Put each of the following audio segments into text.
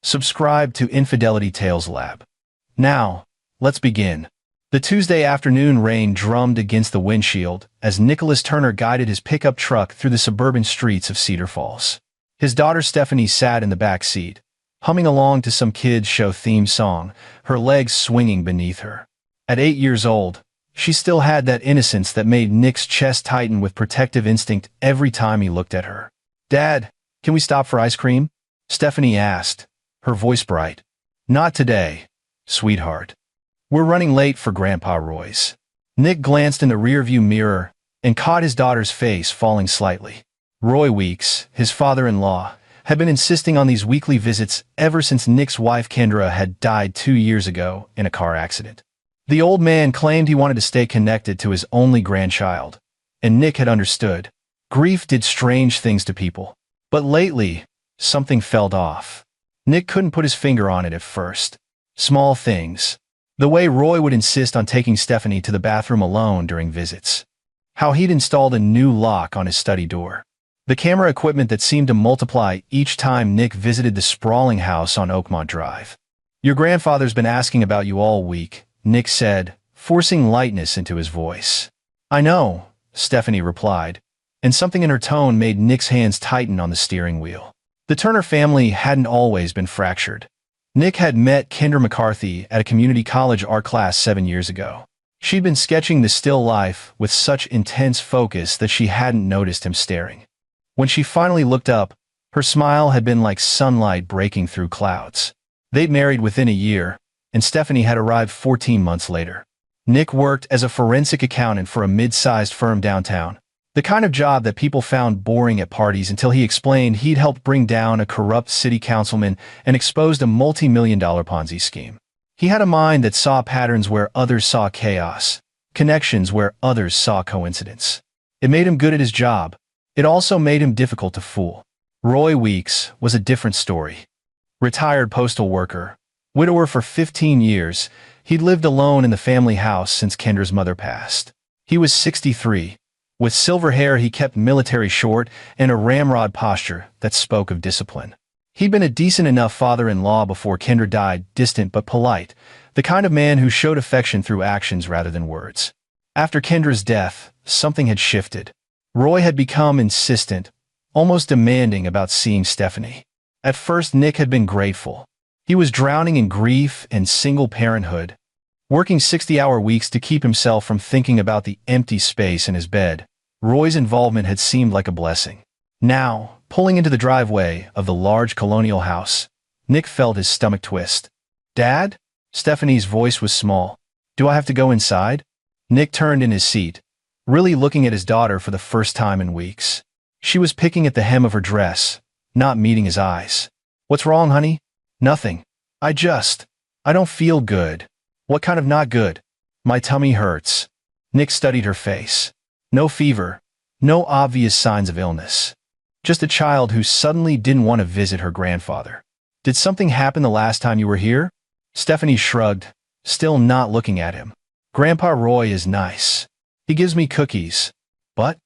Subscribe to Infidelity Tales Lab. Now, let's begin. The Tuesday afternoon rain drummed against the windshield as Nicholas Turner guided his pickup truck through the suburban streets of Cedar Falls. His daughter Stephanie sat in the back seat, humming along to some kids' show theme song, her legs swinging beneath her. At 8 years old, she still had that innocence that made Nick's chest tighten with protective instinct every time he looked at her. "Dad, can we stop for ice cream?" Stephanie asked, her voice bright. "Not today, sweetheart. We're running late for Grandpa Roy's." Nick glanced in the rearview mirror and caught his daughter's face falling slightly. Roy Weeks, his father-in-law, had been insisting on these weekly visits ever since Nick's wife Kendra had died 2 years ago in a car accident. The old man claimed he wanted to stay connected to his only grandchild, and Nick had understood. Grief did strange things to people. But lately, something felt off. Nick couldn't put his finger on it at first. Small things. The way Roy would insist on taking Stephanie to the bathroom alone during visits. How he'd installed a new lock on his study door. The camera equipment that seemed to multiply each time Nick visited the sprawling house on Oakmont Drive. "Your grandfather's been asking about you all week," Nick said, forcing lightness into his voice. "I know," Stephanie replied, and something in her tone made Nick's hands tighten on the steering wheel. The Turner family hadn't always been fractured. Nick had met Kendra McCarthy at a community college art class 7 years ago. She'd been sketching the still life with such intense focus that she hadn't noticed him staring. When she finally looked up, her smile had been like sunlight breaking through clouds. They'd married within a year, and Stephanie had arrived 14 months later. Nick worked as a forensic accountant for a mid-sized firm downtown. The kind of job that people found boring at parties until he explained he'd helped bring down a corrupt city councilman and exposed a multi-million-dollar Ponzi scheme. He had a mind that saw patterns where others saw chaos, connections where others saw coincidence. It made him good at his job. It also made him difficult to fool. Roy Weeks was a different story. Retired postal worker, widower for 15 years, he'd lived alone in the family house since Kendra's mother passed. He was 63. With silver hair he kept military short and a ramrod posture that spoke of discipline. He'd been a decent enough father-in-law before Kendra died, distant but polite, the kind of man who showed affection through actions rather than words. After Kendra's death, something had shifted. Roy had become insistent, almost demanding about seeing Stephanie. At first Nick had been grateful. He was drowning in grief and single parenthood, working 60-hour weeks to keep himself from thinking about the empty space in his bed. Roy's involvement had seemed like a blessing. Now, pulling into the driveway of the large colonial house, Nick felt his stomach twist. "Dad?" Stephanie's voice was small. "Do I have to go inside?" Nick turned in his seat, really looking at his daughter for the first time in weeks. She was picking at the hem of her dress, not meeting his eyes. "What's wrong, honey?" "Nothing. I don't feel good." "What kind of not good?" "My tummy hurts." Nick studied her face. No fever, no obvious signs of illness. Just a child who suddenly didn't want to visit her grandfather. "Did something happen the last time you were here?" Stephanie shrugged, still not looking at him. "Grandpa Roy is nice. He gives me cookies. But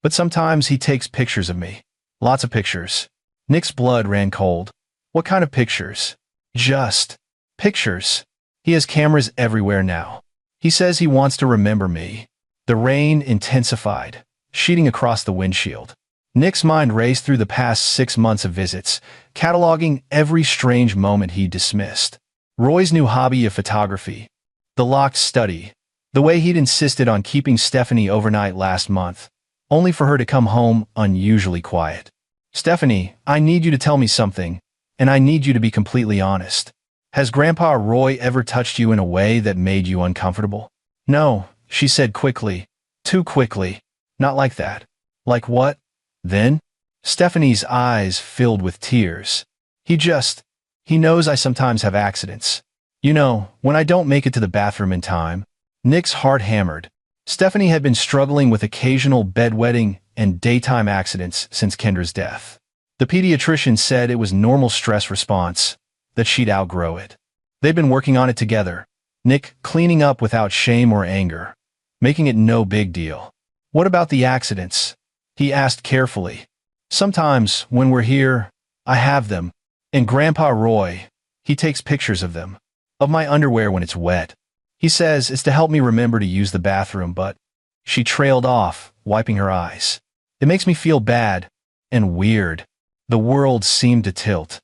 sometimes he takes pictures of me. Lots of pictures." Nick's blood ran cold. "What kind of pictures?" "Just pictures. He has cameras everywhere now. He says he wants to remember me." The rain intensified, sheeting across the windshield. Nick's mind raced through the past 6 months of visits, cataloging every strange moment he dismissed. Roy's new hobby of photography, the locked study, the way he'd insisted on keeping Stephanie overnight last month, only for her to come home unusually quiet. "Stephanie, I need you to tell me something, and I need you to be completely honest. Has Grandpa Roy ever touched you in a way that made you uncomfortable?" "No," she said quickly. Too quickly. "Not like that." "Like what, then?" Stephanie's eyes filled with tears. He knows I sometimes have accidents. You know, when I don't make it to the bathroom in time." Nick's heart hammered. Stephanie had been struggling with occasional bedwetting and daytime accidents since Kendra's death. The pediatrician said it was normal stress response, that she'd outgrow it. They'd been working on it together, Nick cleaning up without shame or anger, making it no big deal. "What about the accidents?" he asked carefully. "Sometimes, when we're here, I have them, And Grandpa Roy, he takes pictures of them. Of my underwear when it's wet. He says it's to help me remember to use the bathroom, but she trailed off, wiping her eyes. It makes me feel bad and weird. The world seemed to tilt.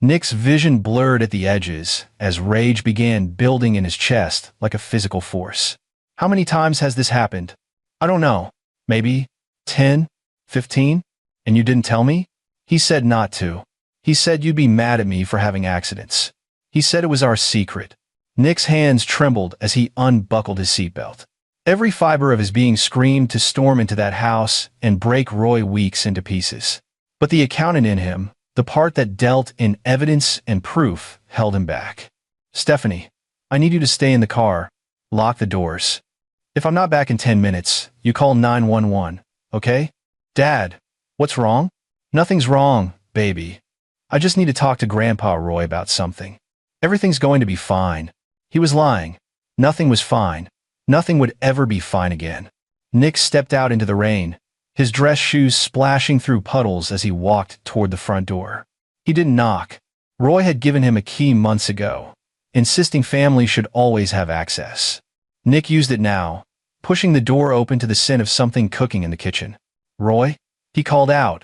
Nick's vision blurred at the edges as rage began building in his chest like a physical force. How many times has this happened? I don't know. Maybe 10, 15? And you didn't tell me? He said not to. He said you'd be mad at me for having accidents. He said it was our secret. Nick's hands trembled as he unbuckled his seatbelt. Every fiber of his being screamed to storm into that house and break Roy Weeks into pieces. But the accountant in him, the part that dealt in evidence and proof, held him back. Stephanie, I need you to stay in the car. Lock the doors. If I'm not back in 10 minutes, you call 911, okay? Dad, what's wrong? Nothing's wrong, baby. I just need to talk to Grandpa Roy about something. Everything's going to be fine. He was lying. Nothing was fine. Nothing would ever be fine again. Nick stepped out into the rain, his dress shoes splashing through puddles as he walked toward the front door. He didn't knock. Roy had given him a key months ago, insisting family should always have access. Nick used it now, pushing the door open to the scent of something cooking in the kitchen. Roy? He called out,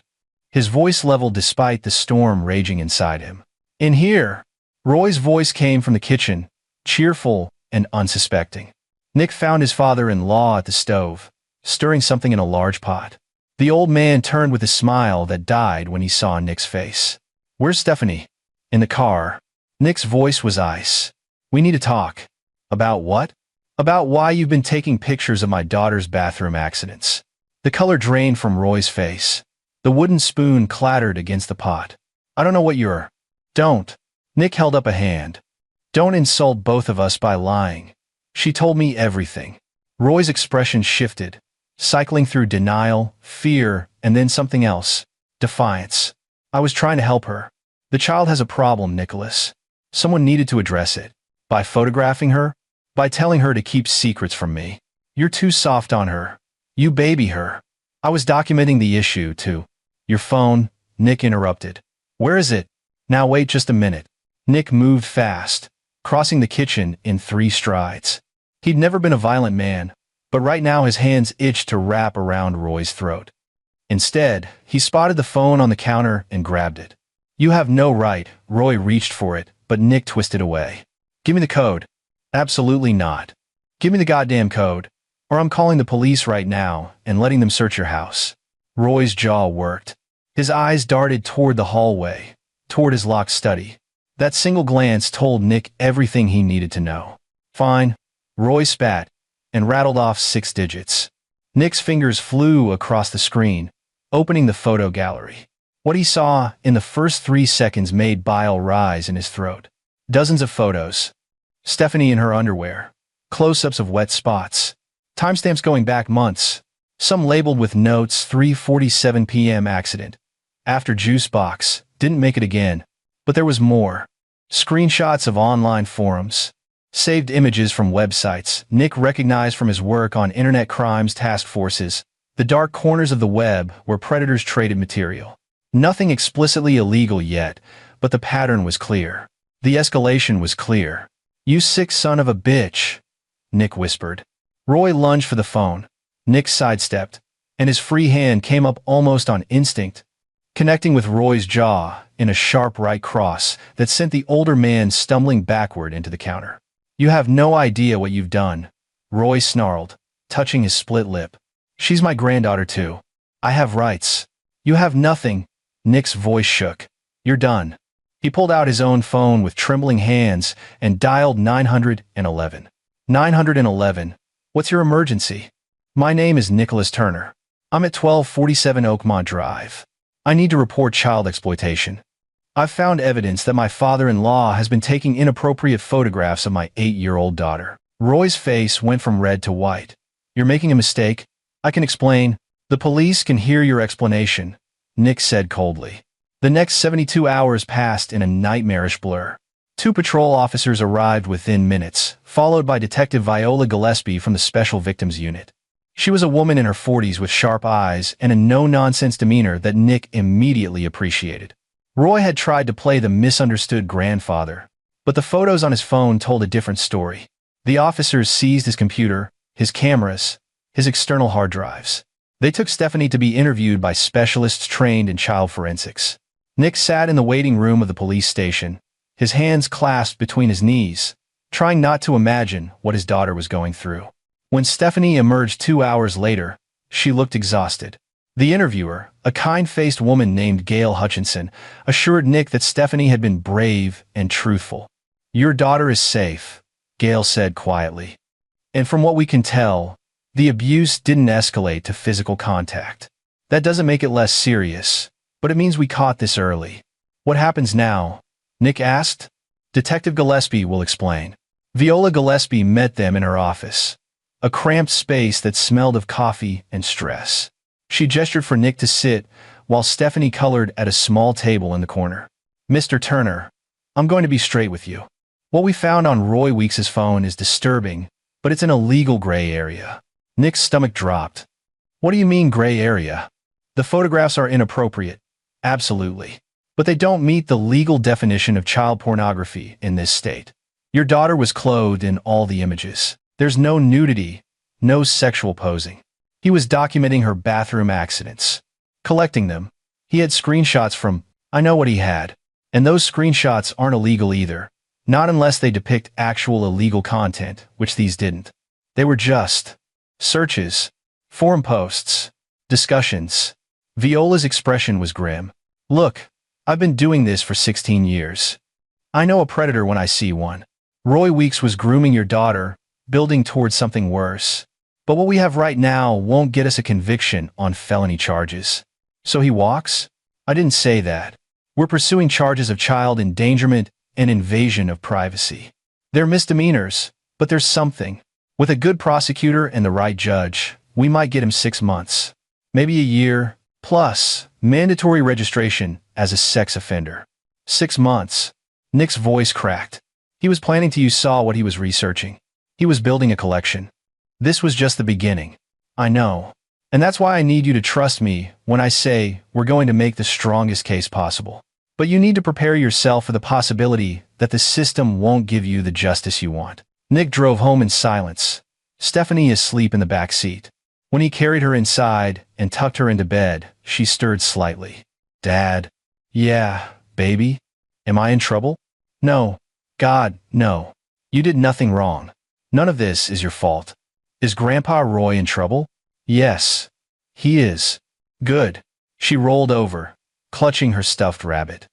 his voice leveled despite the storm raging inside him. In here! Roy's voice came from the kitchen, cheerful and unsuspecting. Nick found his father-in-law at the stove, stirring something in a large pot. The old man turned with a smile that died when he saw Nick's face. Where's Stephanie? In the car. Nick's voice was ice. We need to talk. About what? About why you've been taking pictures of my daughter's bathroom accidents. The color drained from Roy's face. The wooden spoon clattered against the pot. I don't know what you're... Don't. Nick held up a hand. Don't insult both of us by lying. She told me everything. Roy's expression shifted, cycling through denial, fear, and then something else. Defiance. I was trying to help her. The child has a problem, Nicholas. Someone needed to address it. By photographing her? By telling her to keep secrets from me. You're too soft on her. You baby her. I was documenting the issue, too. Your phone, Nick interrupted. Where is it? Now wait just a minute. Nick moved fast, crossing the kitchen in 3 strides. He'd never been a violent man, but right now his hands itched to wrap around Roy's throat. Instead, he spotted the phone on the counter and grabbed it. You have no right. Roy reached for it, but Nick twisted away. Give me the code. Absolutely not. Give me the goddamn code, or I'm calling the police right now and letting them search your house. Roy's jaw worked. His eyes darted toward the hallway, toward his locked study. That single glance told Nick everything he needed to know. Fine. Roy spat and rattled off 6 digits. Nick's fingers flew across the screen, opening the photo gallery. What he saw in the first 3 seconds made bile rise in his throat. Dozens of photos. Stephanie in her underwear. Close-ups of wet spots. Timestamps going back months. Some labeled with notes 3:47 p.m. accident. After juice box. Didn't make it again. But there was more. Screenshots of online forums. Saved images from websites Nick recognized from his work on internet crimes task forces, the dark corners of the web where predators traded material. Nothing explicitly illegal yet, but the pattern was clear. The escalation was clear. You sick son of a bitch, Nick whispered. Roy lunged for the phone. Nick sidestepped, and his free hand came up almost on instinct, connecting with Roy's jaw in a sharp right cross that sent the older man stumbling backward into the counter. You have no idea what you've done, Roy snarled, touching his split lip. She's my granddaughter too. I have rights. You have nothing. Nick's voice shook. You're done. He pulled out his own phone with trembling hands and dialed 911. 911. What's your emergency? My name is Nicholas Turner. I'm at 1247 Oakmont Drive. I need to report child exploitation. I've found evidence that my father-in-law has been taking inappropriate photographs of my 8-year-old daughter. Roy's face went from red to white. You're making a mistake. I can explain. The police can hear your explanation, Nick said coldly. The next 72 hours passed in a nightmarish blur. 2 patrol officers arrived within minutes, followed by Detective Viola Gillespie from the Special Victims Unit. She was a woman in her 40s with sharp eyes and a no-nonsense demeanor that Nick immediately appreciated. Roy had tried to play the misunderstood grandfather, but the photos on his phone told a different story. The officers seized his computer, his cameras, his external hard drives. They took Stephanie to be interviewed by specialists trained in child forensics. Nick sat in the waiting room of the police station, his hands clasped between his knees, trying not to imagine what his daughter was going through. When Stephanie emerged 2 hours later, she looked exhausted. The interviewer, a kind-faced woman named Gail Hutchinson, assured Nick that Stephanie had been brave and truthful. "Your daughter is safe," Gail said quietly. "And from what we can tell, the abuse didn't escalate to physical contact. That doesn't make it less serious, but it means we caught this early." "What happens now?" Nick asked. "Detective Gillespie will explain." Viola Gillespie met them in her office, a cramped space that smelled of coffee and stress. She gestured for Nick to sit, while Stephanie colored at a small table in the corner. "Mr. Turner, I'm going to be straight with you. What we found on Roy Weeks's phone is disturbing, but it's in a legal gray area." Nick's stomach dropped. "What do you mean gray area?" "The photographs are inappropriate. Absolutely. But they don't meet the legal definition of child pornography in this state. Your daughter was clothed in all the images. There's no nudity, no sexual posing. He was documenting her bathroom accidents. Collecting them. He had screenshots from, I know what he had. And those screenshots aren't illegal either. Not unless they depict actual illegal content, which these didn't. They were just searches, forum posts, discussions." Viola's expression was grim. "Look, I've been doing this for 16 years. I know a predator when I see one. Roy Weeks was grooming your daughter, building towards something worse. But what we have right now won't get us a conviction on felony charges." "So he walks?" "I didn't say that. We're pursuing charges of child endangerment and invasion of privacy. They're misdemeanors, but there's something. With a good prosecutor and the right judge, we might get him 6 months. Maybe a year, plus mandatory registration as a sex offender." 6 months. Nick's voice cracked. He was planning to use saw what he was researching. He was building a collection. "This was just the beginning. I know. And that's why I need you to trust me when I say we're going to make the strongest case possible. But you need to prepare yourself for the possibility that the system won't give you the justice you want." Nick drove home in silence, Stephanie asleep in the back seat. When he carried her inside and tucked her into bed, she stirred slightly. "Dad." "Yeah, baby? Am I in trouble?" "No. God, no. You did nothing wrong. None of this is your fault." "Is Grandpa Roy in trouble?" "Yes. He is." "Good." She rolled over, clutching her stuffed rabbit.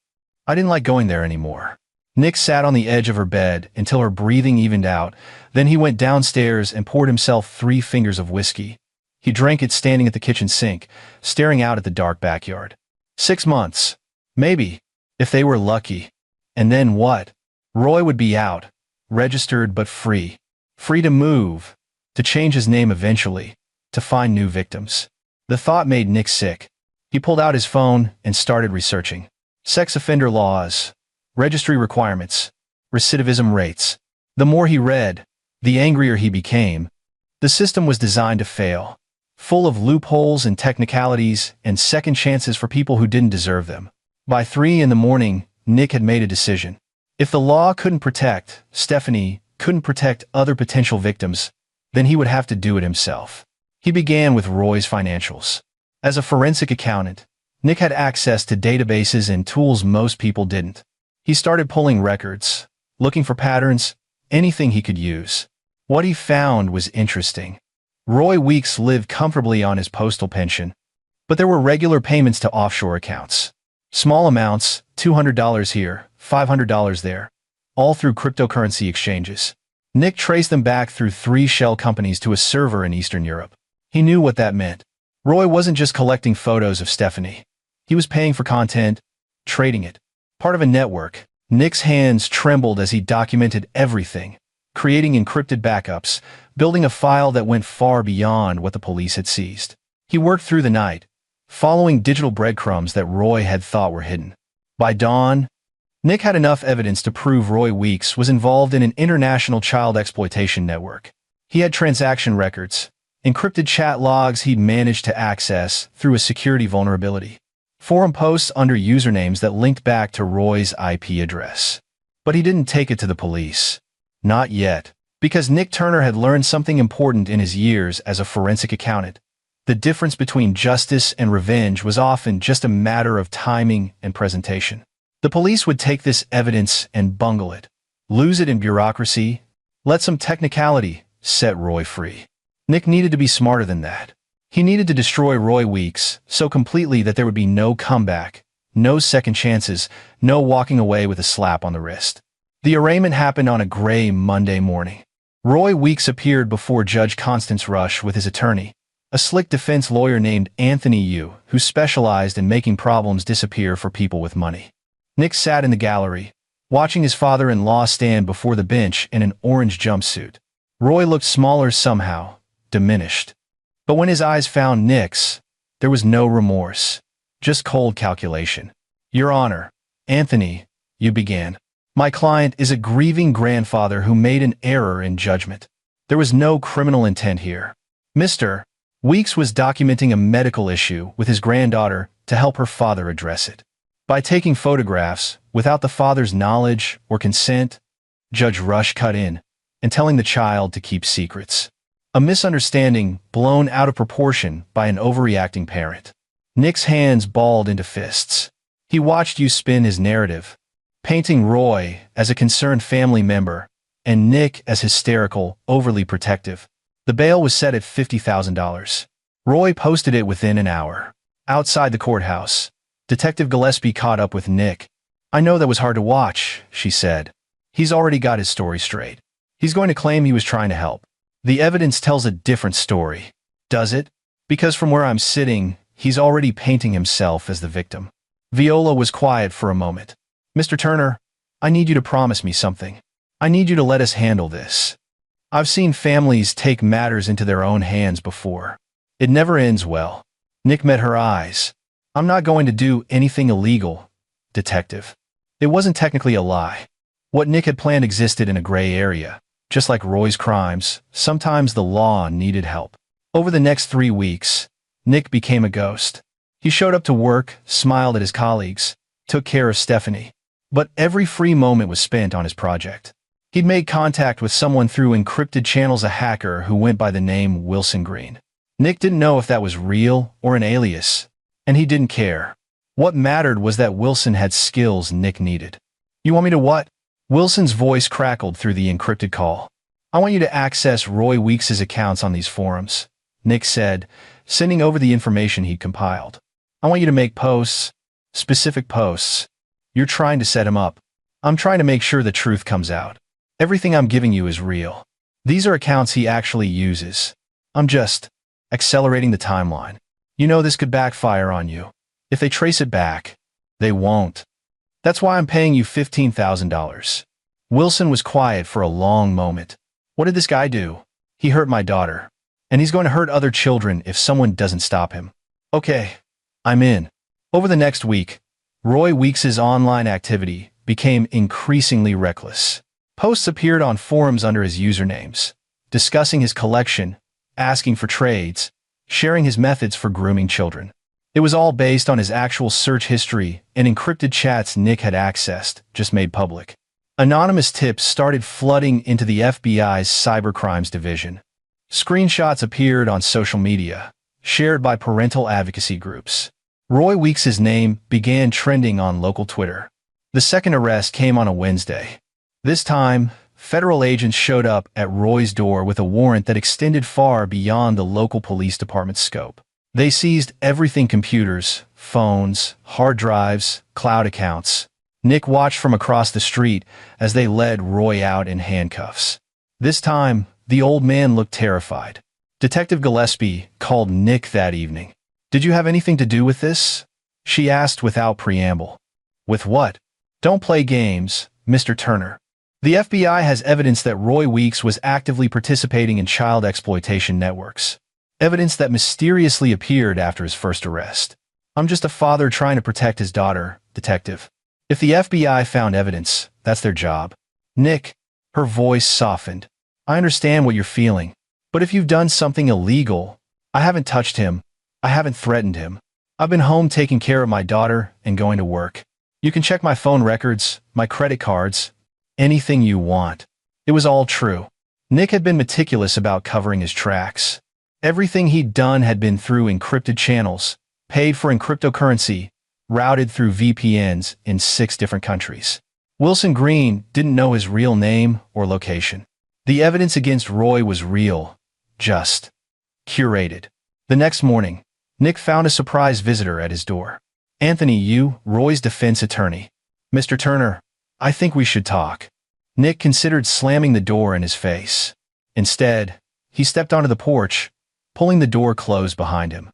"I didn't like going there anymore." Nick sat on the edge of her bed until her breathing evened out, then he went downstairs and poured himself 3 fingers of whiskey. He drank it standing at the kitchen sink, staring out at the dark backyard. 6 months. Maybe, if they were lucky. And then what? Roy would be out, registered but free. Free to move, to change his name eventually, to find new victims. The thought made Nick sick. He pulled out his phone and started researching. Sex offender laws, registry requirements, recidivism rates. The more he read, the angrier he became. The system was designed to fail, full of loopholes and technicalities and second chances for people who didn't deserve them. By 3 in the morning, Nick had made a decision. If the law couldn't protect Stephanie, couldn't protect other potential victims, then he would have to do it himself. He began with Roy's financials. As a forensic accountant, Nick had access to databases and tools most people didn't. He started pulling records, looking for patterns, anything he could use. What he found was interesting. Roy Weeks lived comfortably on his postal pension, but there were regular payments to offshore accounts. Small amounts, $200 here, $500 there, all through cryptocurrency exchanges. Nick traced them back through 3 shell companies to a server in Eastern Europe. He knew what that meant. Roy wasn't just collecting photos of Stephanie. He was paying for content, trading it. Part of a network. Nick's hands trembled as he documented everything, creating encrypted backups, building a file that went far beyond what the police had seized. He worked through the night, following digital breadcrumbs that Roy had thought were hidden. By dawn, Nick had enough evidence to prove Roy Weeks was involved in an international child exploitation network. He had transaction records, encrypted chat logs he'd managed to access through a security vulnerability. Forum posts under usernames that linked back to Roy's IP address. But he didn't take it to the police. Not yet. Because Nick Turner had learned something important in his years as a forensic accountant. The difference between justice and revenge was often just a matter of timing and presentation. The police would take this evidence and bungle it, lose it in bureaucracy, let some technicality set Roy free. Nick needed to be smarter than that. He needed to destroy Roy Weeks so completely that there would be no comeback, no second chances, no walking away with a slap on the wrist. The arraignment happened on a gray Monday morning. Roy Weeks appeared before Judge Constance Rush with his attorney, a slick defense lawyer named Anthony Yu, who specialized in making problems disappear for people with money. Nick sat in the gallery, watching his father-in-law stand before the bench in an orange jumpsuit. Roy looked smaller somehow, diminished. But when his eyes found Nick's, there was no remorse, just cold calculation. "Your Honor, Anthony," Yu began. "My client is a grieving grandfather who made an error in judgment. There was no criminal intent here. Mr. Weeks was documenting a medical issue with his granddaughter to help her father address it. By taking photographs, without the father's knowledge or consent, Judge Rush cut in, and telling the child to keep secrets. A misunderstanding blown out of proportion by an overreacting parent." Nick's hands balled into fists. He watched Yu spin his narrative, painting Roy as a concerned family member and Nick as hysterical, overly protective. The bail was set at $50,000. Roy posted it within an hour. Outside the courthouse, Detective Gillespie caught up with Nick. "I know that was hard to watch," she said. "He's already got his story straight. He's going to claim he was trying to help. The evidence tells a different story." "Does it?" "Because from where I'm sitting, he's already painting himself as the victim." Viola was quiet for a moment. "Mr. Turner, I need you to promise me something. I need you to let us handle this. I've seen families take matters into their own hands before. It never ends well." Nick met her eyes. "I'm not going to do anything illegal, Detective." It wasn't technically a lie. What Nick had planned existed in a gray area. Just like Roy's crimes, sometimes the law needed help. Over the next 3 weeks, Nick became a ghost. He showed up to work, smiled at his colleagues, took care of Stephanie. But every free moment was spent on his project. He'd made contact with someone through encrypted channels, a hacker who went by the name Wilson Green. Nick didn't know if that was real or an alias, and he didn't care. What mattered was that Wilson had skills Nick needed. "You want me to what?" Wilson's voice crackled through the encrypted call. "I want you to access Roy Weeks' accounts on these forums," Nick said, sending over the information he'd compiled. "I want you to make posts, specific posts. You're trying to set him up. I'm trying to make sure the truth comes out. Everything I'm giving you is real. These are accounts he actually uses. I'm just accelerating the timeline. You know this could backfire on you. If they trace it back, they won't. That's why I'm paying you $15,000. Wilson was quiet for a long moment. "What did this guy do?" "He hurt my daughter. And he's going to hurt other children if someone doesn't stop him." "Okay, I'm in." Over the next week, Roy Weeks' online activity became increasingly reckless. Posts appeared on forums under his usernames, discussing his collection, asking for trades, sharing his methods for grooming children. It was all based on his actual search history and encrypted chats Nick had accessed, just made public. Anonymous tips started flooding into the FBI's cybercrimes division. Screenshots appeared on social media, shared by parental advocacy groups. Roy Weeks' name began trending on local Twitter. The second arrest came on a Wednesday. This time, federal agents showed up at Roy's door with a warrant that extended far beyond the local police department's scope. They seized everything: computers, phones, hard drives, cloud accounts. Nick watched from across the street as they led Roy out in handcuffs. This time, the old man looked terrified. Detective Gillespie called Nick that evening. "Did you have anything to do with this?" she asked without preamble. "With what?" "Don't play games, Mr. Turner. The FBI has evidence that Roy Weeks was actively participating in child exploitation networks. Evidence that mysteriously appeared after his first arrest. I'm just a father trying to protect his daughter, Detective. If the FBI found evidence, that's their job." "Nick," her voice softened, "I understand what you're feeling. But if you've done something illegal, I haven't touched him. I haven't threatened him. I've been home taking care of my daughter and going to work. You can check my phone records, my credit cards, anything you want." It was all true. Nick had been meticulous about covering his tracks. Everything he'd done had been through encrypted channels, paid for in cryptocurrency, routed through VPNs in 6 different countries. Wilson Green didn't know his real name or location. The evidence against Roy was real, just curated. The next morning, Nick found a surprise visitor at his door. "Anthony Yu, Roy's defense attorney." "Mr. Turner, I think we should talk." Nick considered slamming the door in his face. Instead, he stepped onto the porch, pulling the door closed behind him.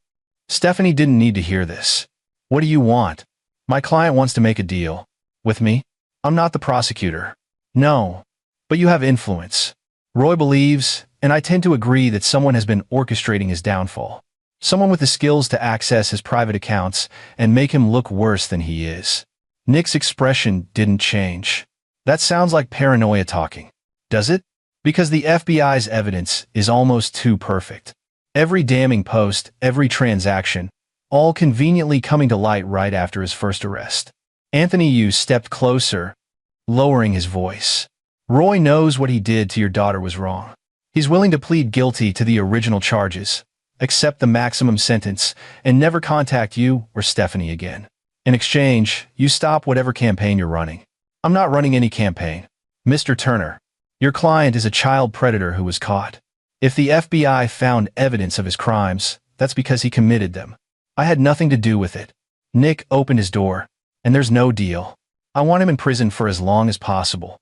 Stephanie didn't need to hear this. "What do you want?" "My client wants to make a deal." "With me?" "I'm not the prosecutor." "No, but you have influence. Roy believes, and I tend to agree, that someone has been orchestrating his downfall. Someone with the skills to access his private accounts and make him look worse than he is." Nick's expression didn't change. "That sounds like paranoia talking." "Does it?" "Because the FBI's evidence is almost too perfect. Every damning post, every transaction, all conveniently coming to light right after his first arrest." Anthony Yu stepped closer, lowering his voice. "Roy knows what he did to your daughter was wrong. He's willing to plead guilty to the original charges, accept the maximum sentence, and never contact you or Stephanie again. In exchange, you stop whatever campaign you're running." "I'm not running any campaign." "Mr. Turner, your client is a child predator who was caught. If the FBI found evidence of his crimes, that's because he committed them. I had nothing to do with it." Nick opened his door. "And there's no deal. I want him in prison for as long as possible.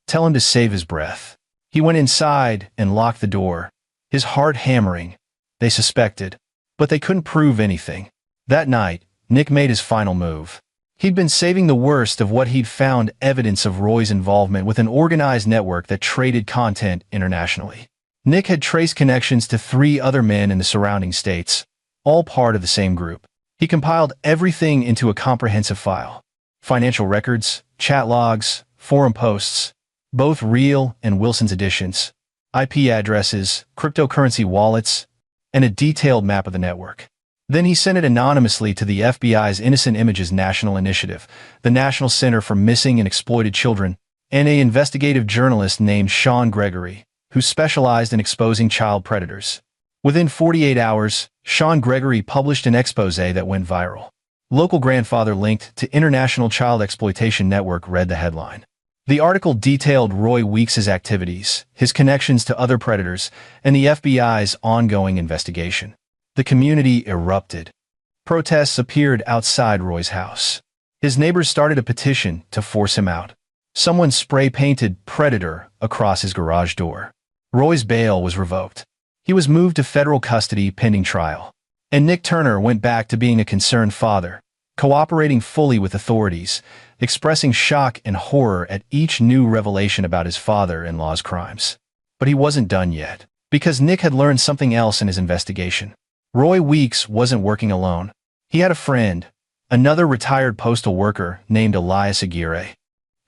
Tell him to save his breath." He went inside and locked the door, his heart hammering. They suspected, but they couldn't prove anything. That night, Nick made his final move. He'd been saving the worst of what he'd found evidence of Roy's involvement with an organized network that traded content internationally. Nick had traced connections to 3 other men in the surrounding states, all part of the same group. He compiled everything into a comprehensive file. Financial records, chat logs, forum posts, both real and Wilson's editions, IP addresses, cryptocurrency wallets, and a detailed map of the network. Then he sent it anonymously to the FBI's Innocent Images National Initiative, the National Center for Missing and Exploited Children, and an investigative journalist named Sean Gregory, who specialized in exposing child predators. Within 48 hours, Sean Gregory published an expose that went viral. "Local grandfather linked to International Child Exploitation Network," read the headline. The article detailed Roy Weeks's activities, his connections to other predators, and the FBI's ongoing investigation. The community erupted. Protests appeared outside Roy's house. His neighbors started a petition to force him out. Someone spray-painted "Predator" across his garage door. Roy's bail was revoked. He was moved to federal custody pending trial. And Nick Turner went back to being a concerned father, cooperating fully with authorities, expressing shock and horror at each new revelation about his father-in-law's crimes. But he wasn't done yet, because Nick had learned something else in his investigation. Roy Weeks wasn't working alone. He had a friend, another retired postal worker named Elias Aguirre,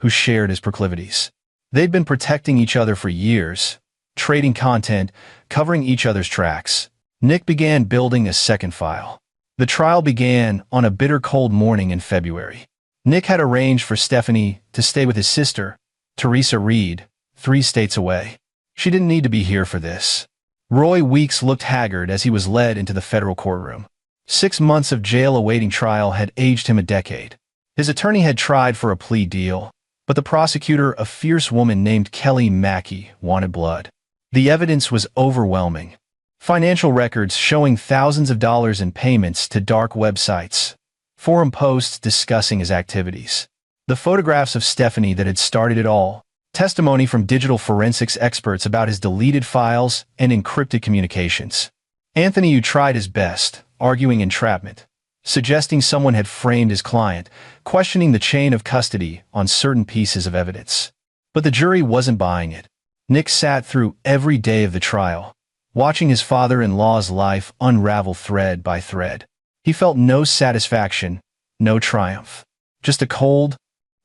who shared his proclivities. They'd been protecting each other for years, trading content, covering each other's tracks. Nick began building a second file. The trial began on a bitter cold morning in February. Nick had arranged for Stephanie to stay with his sister, Teresa Reed, 3 states away. She didn't need to be here for this. Roy Weeks looked haggard as he was led into the federal courtroom. 6 months of jail awaiting trial had aged him a decade. His attorney had tried for a plea deal, but the prosecutor, a fierce woman named Kelly Mackey, wanted blood. The evidence was overwhelming. Financial records showing thousands of dollars in payments to dark websites, forum posts discussing his activities, the photographs of Stephanie that had started it all, testimony from digital forensics experts about his deleted files and encrypted communications. Anthony Yu tried his best, arguing entrapment, suggesting someone had framed his client, questioning the chain of custody on certain pieces of evidence. But the jury wasn't buying it. Nick sat through every day of the trial, watching his father-in-law's life unravel thread by thread. He felt no satisfaction, no triumph, just a cold,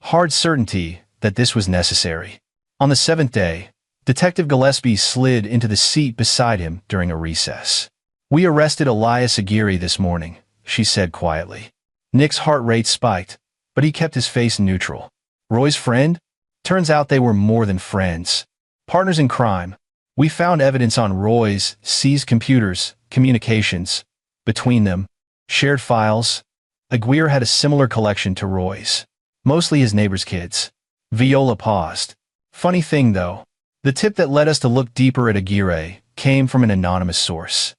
hard certainty that this was necessary. On the 7th day, Detective Gillespie slid into the seat beside him during a recess. "We arrested Elias Aguirre this morning," she said quietly. Nick's heart rate spiked, but he kept his face neutral. Roy's friend? Turns out they were more than friends. Partners in crime. We found evidence on Roy's seized computers, communications. Between them, shared files. Aguirre had a similar collection to Roy's. Mostly his neighbor's kids. Viola paused. Funny thing though, the tip that led us to look deeper at Aguirre came from an anonymous source.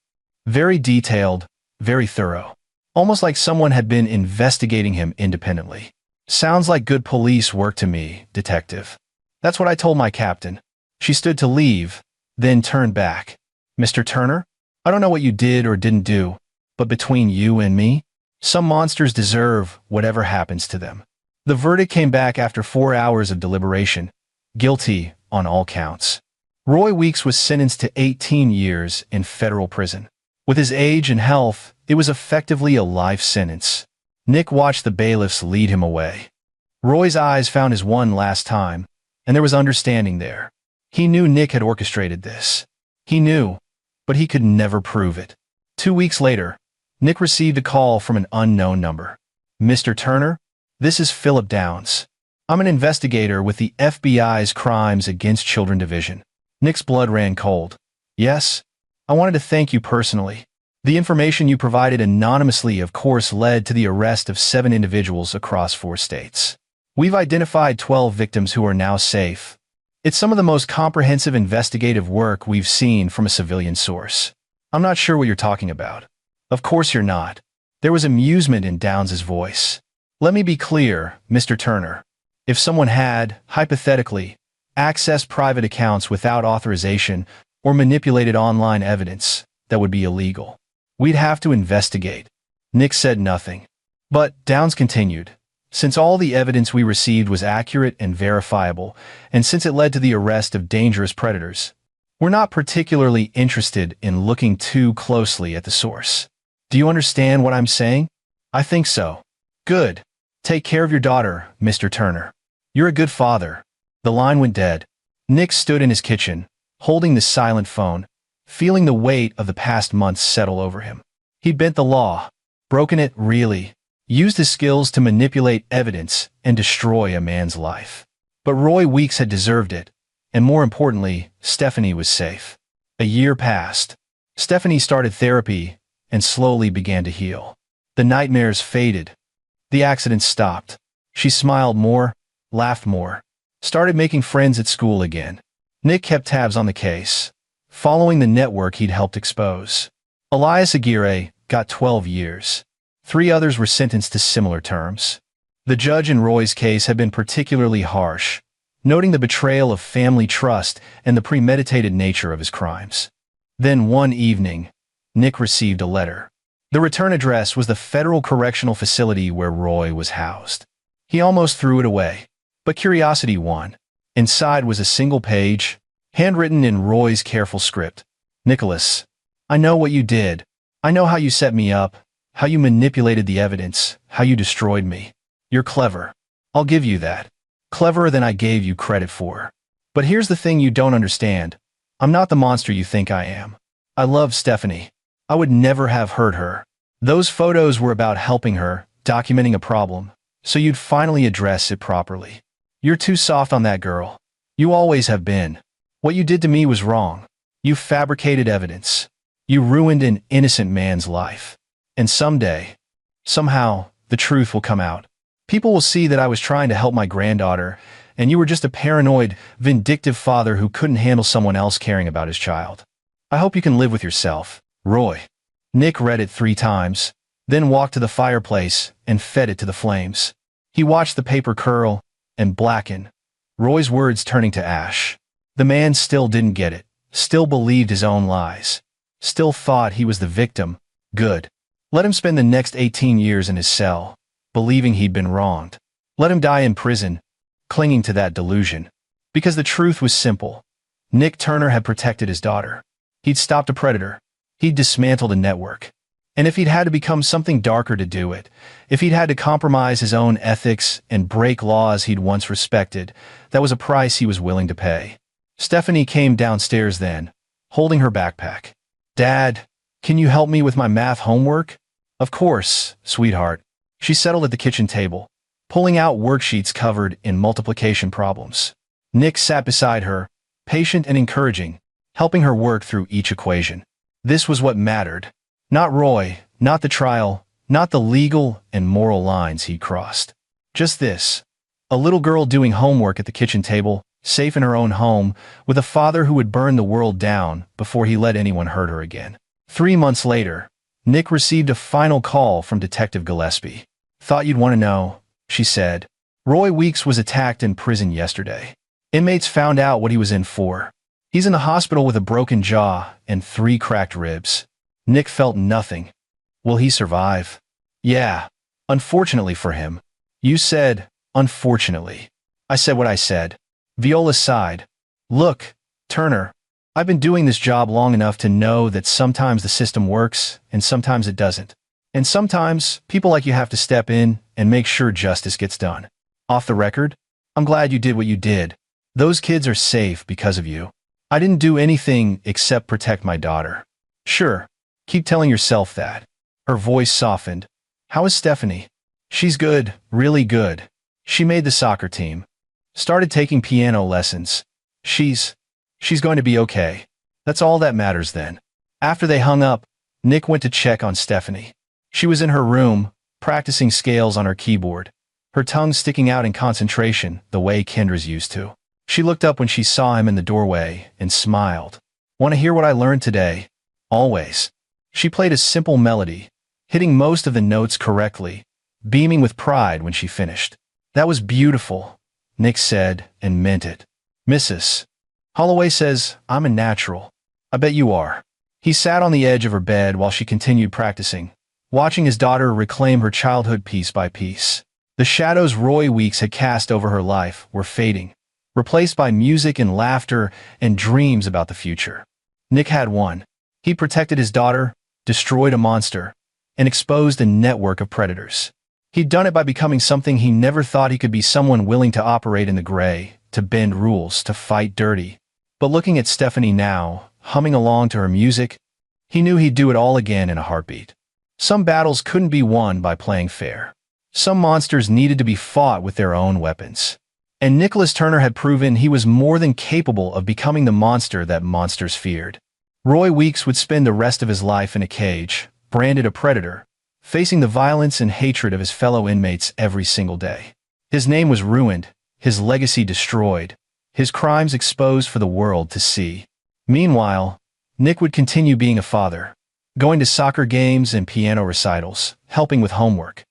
Very detailed, very thorough. Almost like someone had been investigating him independently. Sounds like good police work to me, detective. That's what I told my captain. She stood to leave, then turned back. Mr. Turner? I don't know what you did or didn't do, but between you and me, some monsters deserve whatever happens to them. The verdict came back after 4 hours of deliberation. Guilty on all counts. Roy Weeks was sentenced to 18 years in federal prison. With his age and health, it was effectively a life sentence. Nick watched the bailiffs lead him away. Roy's eyes found his one last time, and there was understanding there. He knew Nick had orchestrated this. He knew, but he could never prove it. 2 weeks later, Nick received a call from an unknown number. Mr. Turner, this is Philip Downs. I'm an investigator with the FBI's Crimes Against Children Division. Nick's blood ran cold. Yes, I wanted to thank you personally. The information you provided anonymously, of course, led to the arrest of 7 individuals across 4 states. We've identified 12 victims who are now safe. It's some of the most comprehensive investigative work we've seen from a civilian source. I'm not sure what you're talking about. Of course you're not. There was amusement in Downs's voice. Let me be clear, Mr. Turner. If someone had, hypothetically, accessed private accounts without authorization or manipulated online evidence, that would be illegal. We'd have to investigate. Nick said nothing. But, Downs continued, since all the evidence we received was accurate and verifiable, and since it led to the arrest of dangerous predators, we're not particularly interested in looking too closely at the source. Do you understand what I'm saying? I think so. Good. Take care of your daughter, Mr. Turner. You're a good father. The line went dead. Nick stood in his kitchen, holding the silent phone, feeling the weight of the past months settle over him. He'd bent the law, broken it really, used his skills to manipulate evidence and destroy a man's life. But Roy Weeks had deserved it, and more importantly, Stephanie was safe. A year passed. Stephanie started therapy and slowly began to heal. The nightmares faded. The accidents stopped. She smiled more, laughed more, started making friends at school again. Nick kept tabs on the case, following the network he'd helped expose. Elias Aguirre got 12 years. 3 others were sentenced to similar terms. The judge in Roy's case had been particularly harsh, noting the betrayal of family trust and the premeditated nature of his crimes. Then one evening, Nick received a letter. The return address was the federal correctional facility where Roy was housed. He almost threw it away, but curiosity won. Inside was a single page, handwritten in Roy's careful script. Nicholas, I know what you did. I know how you set me up, how you manipulated the evidence, how you destroyed me. You're clever. I'll give you that. Cleverer than I gave you credit for. But here's the thing you don't understand. I'm not the monster you think I am. I love Stephanie. I would never have hurt her. Those photos were about helping her, documenting a problem, so you'd finally address it properly. You're too soft on that girl. You always have been. What you did to me was wrong. You fabricated evidence. You ruined an innocent man's life. And someday, somehow, the truth will come out. People will see that I was trying to help my granddaughter, and you were just a paranoid, vindictive father who couldn't handle someone else caring about his child. I hope you can live with yourself, Roy. Nick read it 3 times, then walked to the fireplace and fed it to the flames. He watched the paper curl and blacken, Roy's words turning to ash. The man still didn't get it, still believed his own lies, still thought he was the victim. Good. Let him spend the next 18 years in his cell, believing he'd been wronged. Let him die in prison, clinging to that delusion. Because the truth was simple. Nick Turner had protected his daughter. He'd stopped a predator. He'd dismantled a network. And if he'd had to become something darker to do it, if he'd had to compromise his own ethics and break laws he'd once respected, that was a price he was willing to pay. Stephanie came downstairs then, holding her backpack. Dad, can you help me with my math homework? Of course, sweetheart. She settled at the kitchen table, pulling out worksheets covered in multiplication problems. Nick sat beside her, patient and encouraging, helping her work through each equation. This was what mattered. Not Roy, not the trial, not the legal and moral lines he'd crossed. Just this. A little girl doing homework at the kitchen table, safe in her own home, with a father who would burn the world down before he let anyone hurt her again. 3 months later, Nick received a final call from Detective Gillespie. "Thought you'd want to know," she said. "Roy Weeks was attacked in prison yesterday. Inmates found out what he was in for. He's in the hospital with a broken jaw and 3 cracked ribs." Nick felt nothing. Will he survive? Yeah. Unfortunately for him. You said, unfortunately. I said what I said. Viola sighed. Look, Turner, I've been doing this job long enough to know that sometimes the system works and sometimes it doesn't. And sometimes people like you have to step in and make sure justice gets done. Off the record, I'm glad you did what you did. Those kids are safe because of you. I didn't do anything except protect my daughter. Sure, keep telling yourself that. Her voice softened. How is Stephanie? She's good, really good. She made the soccer team. Started taking piano lessons. She's going to be okay. That's all that matters then. After they hung up, Nick went to check on Stephanie. She was in her room, practicing scales on her keyboard, her tongue sticking out in concentration the way Kendra's used to. She looked up when she saw him in the doorway and smiled. Want to hear what I learned today? Always. She played a simple melody, hitting most of the notes correctly, beaming with pride when she finished. That was beautiful, Nick said, and meant it. Mrs. Holloway says, I'm a natural. I bet you are. He sat on the edge of her bed while she continued practicing, watching his daughter reclaim her childhood piece by piece. The shadows Roy Weeks had cast over her life were fading, replaced by music and laughter and dreams about the future. Nick had won. He protected his daughter, destroyed a monster, and exposed a network of predators. He'd done it by becoming something he never thought he could be, someone willing to operate in the gray, to bend rules, to fight dirty. But looking at Stephanie now, humming along to her music, he knew he'd do it all again in a heartbeat. Some battles couldn't be won by playing fair. Some monsters needed to be fought with their own weapons. And Nicholas Turner had proven he was more than capable of becoming the monster that monsters feared. Roy Weeks would spend the rest of his life in a cage, branded a predator, facing the violence and hatred of his fellow inmates every single day. His name was ruined, his legacy destroyed, his crimes exposed for the world to see. Meanwhile, Nick would continue being a father, going to soccer games and piano recitals, helping with homework,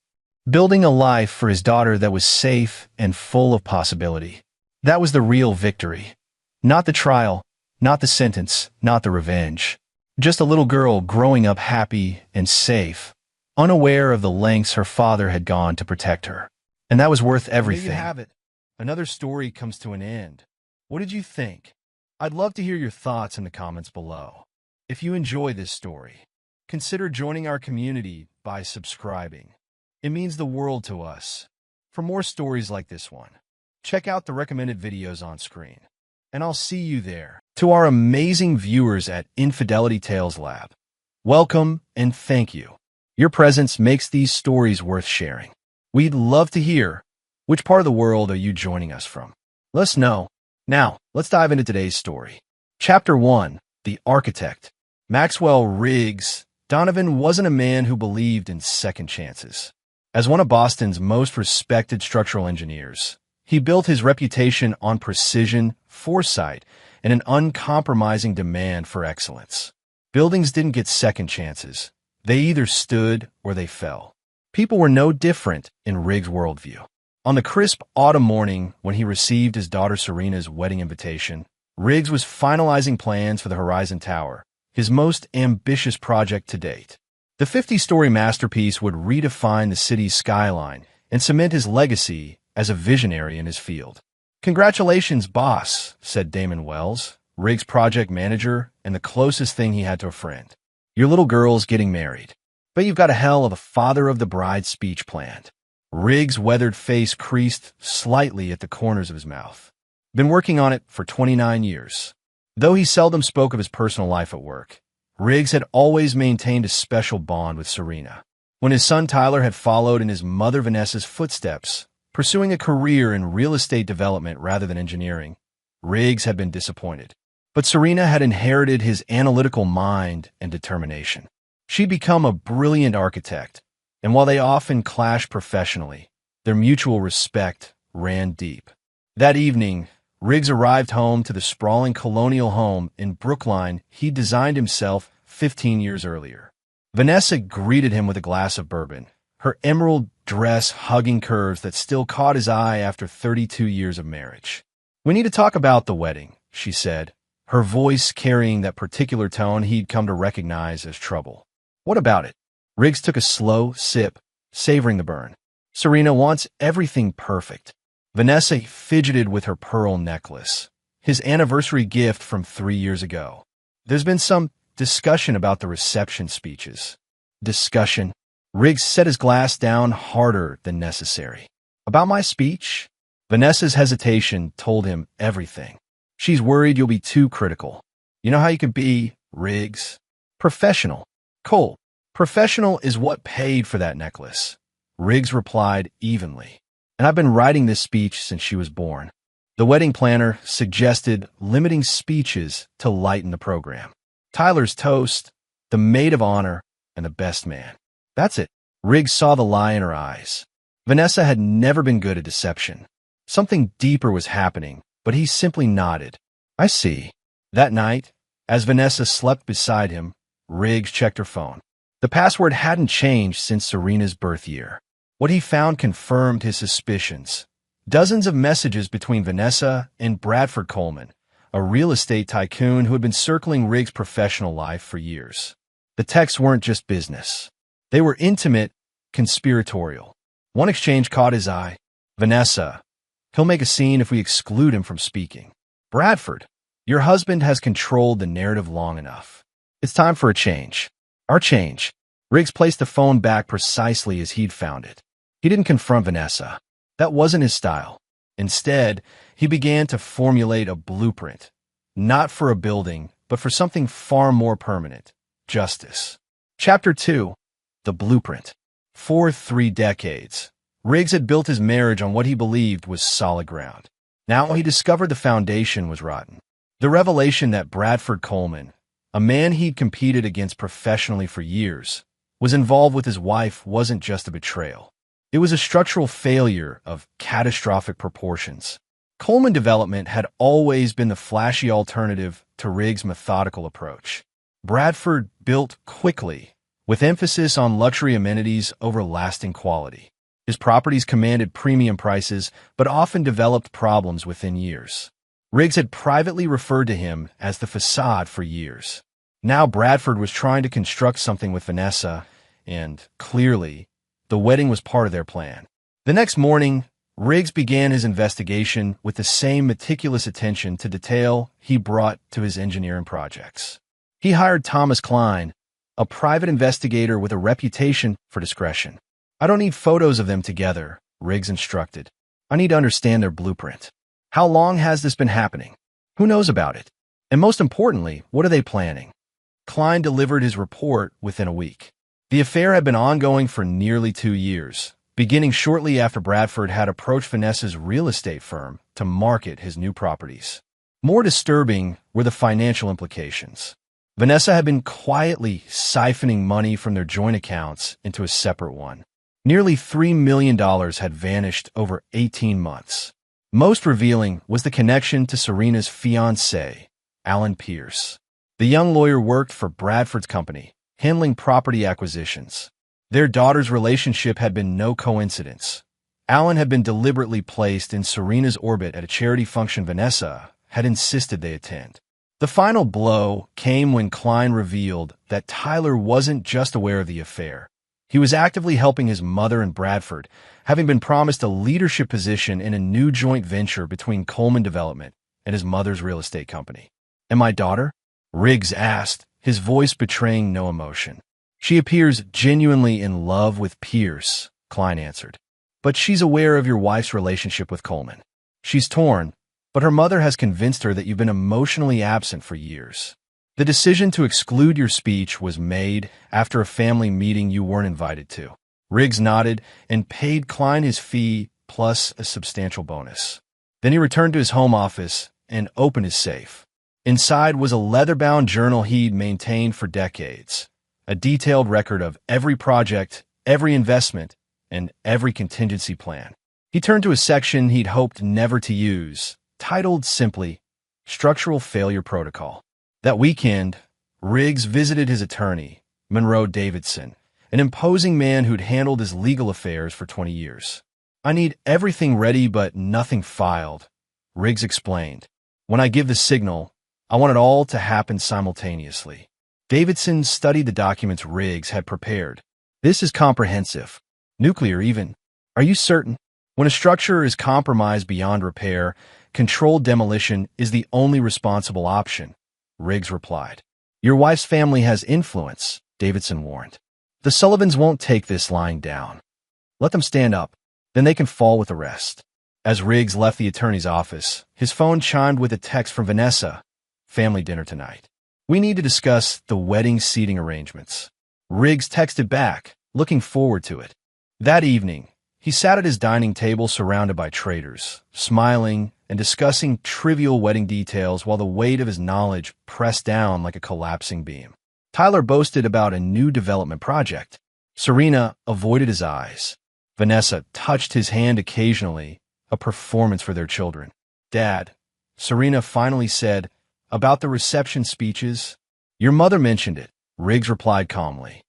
building a life for his daughter that was safe and full of possibility. That was the real victory. Not the trial, not the sentence, not the revenge. Just a little girl growing up happy and safe, unaware of the lengths her father had gone to protect her. And that was worth everything. There you have it. Another story comes to an end. What did you think? I'd love to hear your thoughts in the comments below. If you enjoy this story, consider joining our community by subscribing. It means the world to us. For more stories like this one, check out the recommended videos on screen. And I'll see you there. To our amazing viewers at Infidelity Tales Lab, welcome and thank you. Your presence makes these stories worth sharing. We'd love to hear, which part of the world are you joining us from? Let us know. Now, let's dive into today's story. Chapter 1, The Architect. Maxwell Riggs Donovan wasn't a man who believed in second chances. As one of Boston's most respected structural engineers, he built his reputation on precision, foresight, and an uncompromising demand for excellence. Buildings didn't get second chances. They either stood or they fell. People were no different in Riggs' worldview. On the crisp autumn morning when he received his daughter Serena's wedding invitation, Riggs was finalizing plans for the Horizon Tower, his most ambitious project to date. The 50-story masterpiece would redefine the city's skyline and cement his legacy as a visionary in his field. Congratulations, boss, said Damon Wells, Riggs' project manager and the closest thing he had to a friend. Your little girl's getting married. Bet you've got a hell of a father of the bride speech planned. Riggs' weathered face creased slightly at the corners of his mouth. Been working on it for 29 years. Though he seldom spoke of his personal life at work, Riggs had always maintained a special bond with Serena. When his son Tyler had followed in his mother Vanessa's footsteps, pursuing a career in real estate development rather than engineering, Riggs had been disappointed. But Serena had inherited his analytical mind and determination. She'd become a brilliant architect, and while they often clashed professionally, their mutual respect ran deep. That evening, Riggs arrived home to the sprawling colonial home in Brookline he'd designed himself 15 years earlier. Vanessa greeted him with a glass of bourbon, her emerald dress hugging curves that still caught his eye after 32 years of marriage. "We need to talk about the wedding," she said, her voice carrying that particular tone he'd come to recognize as trouble. "What about it?" Riggs took a slow sip, savoring the burn. "Serena wants everything perfect." Vanessa fidgeted with her pearl necklace, his anniversary gift from 3 years ago. "There's been some discussion about the reception speeches." "Discussion?" Riggs set his glass down harder than necessary. "About my speech?" Vanessa's hesitation told him everything. "She's worried you'll be too critical. You know how you can be, Riggs. Professional. Cole, professional is what paid for that necklace." Riggs replied evenly. "And I've been writing this speech since she was born." The wedding planner suggested limiting speeches to lighten the program. Tyler's toast, the maid of honor, and the best man. That's it. Riggs saw the lie in her eyes. Vanessa had never been good at deception. Something deeper was happening, but he simply nodded. "I see." That night, as Vanessa slept beside him, Riggs checked her phone. The password hadn't changed since Serena's birth year. What he found confirmed his suspicions. Dozens of messages between Vanessa and Bradford Coleman, a real estate tycoon who had been circling Riggs' professional life for years. The texts weren't just business. They were intimate, conspiratorial. One exchange caught his eye. "Vanessa, he'll make a scene if we exclude him from speaking." "Bradford, your husband has controlled the narrative long enough. It's time for a change." "Our change." Riggs placed the phone back precisely as he'd found it. He didn't confront Vanessa. That wasn't his style. Instead, he began to formulate a blueprint, not for a building, but for something far more permanent: justice. Chapter 2. The Blueprint. For 3 decades, Riggs had built his marriage on what he believed was solid ground. Now he discovered the foundation was rotten. The revelation that Bradford Coleman, a man he'd competed against professionally for years, was involved with his wife wasn't just a betrayal. It was a structural failure of catastrophic proportions. Coleman Development had always been the flashy alternative to Riggs' methodical approach. Bradford built quickly, with emphasis on luxury amenities over lasting quality. His properties commanded premium prices, but often developed problems within years. Riggs had privately referred to him as the facade for years. Now Bradford was trying to construct something with Vanessa, and, clearly, the wedding was part of their plan. The next morning, Riggs began his investigation with the same meticulous attention to detail he brought to his engineering projects. He hired Thomas Klein, a private investigator with a reputation for discretion. "I don't need photos of them together," Riggs instructed. "I need to understand their blueprint. How long has this been happening? Who knows about it? And most importantly, what are they planning?" Klein delivered his report within a week. The affair had been ongoing for nearly 2 years, beginning shortly after Bradford had approached Vanessa's real estate firm to market his new properties. More disturbing were the financial implications. Vanessa had been quietly siphoning money from their joint accounts into a separate one. Nearly $3 million had vanished over 18 months. Most revealing was the connection to Serena's fiancé, Alan Pierce. The young lawyer worked for Bradford's company, handling property acquisitions. Their daughter's relationship had been no coincidence. Alan had been deliberately placed in Serena's orbit at a charity function Vanessa had insisted they attend. The final blow came when Klein revealed that Tyler wasn't just aware of the affair. He was actively helping his mother and Bradford, having been promised a leadership position in a new joint venture between Coleman Development and his mother's real estate company. "And my daughter?" Riggs asked, his voice betraying no emotion. "She appears genuinely in love with Pierce," Klein answered. "But she's aware of your wife's relationship with Coleman. She's torn, but her mother has convinced her that you've been emotionally absent for years." The decision to exclude your speech was made after a family meeting you weren't invited to. Riggs nodded and paid Klein his fee plus a substantial bonus. Then he returned to his home office and opened his safe. Inside was a leather-bound journal he'd maintained for decades, a detailed record of every project, every investment, and every contingency plan. He turned to a section he'd hoped never to use, titled simply, Structural Failure Protocol. That weekend, Riggs visited his attorney, Monroe Davidson, an imposing man who'd handled his legal affairs for 20 years. "I need everything ready but nothing filed," Riggs explained. "When I give the signal, I want it all to happen simultaneously." Davidson studied the documents Riggs had prepared. "This is comprehensive. Nuclear even. Are you certain? When a structure is compromised beyond repair, controlled demolition is the only responsible option," Riggs replied. "Your wife's family has influence," Davidson warned. "The Sullivans won't take this lying down. Let them stand up, then they can fall with the rest." As Riggs left the attorney's office, his phone chimed with a text from Vanessa. "Family dinner tonight. We need to discuss the wedding seating arrangements." Riggs texted back, looking forward to it. That evening, he sat at his dining table surrounded by traitors, smiling and discussing trivial wedding details while the weight of his knowledge pressed down like a collapsing beam. Tyler boasted about a new development project. Serena avoided his eyes. Vanessa touched his hand occasionally, a performance for their children. "Dad," Serena finally said, "about the reception speeches." "Your mother mentioned it," Riggs replied calmly.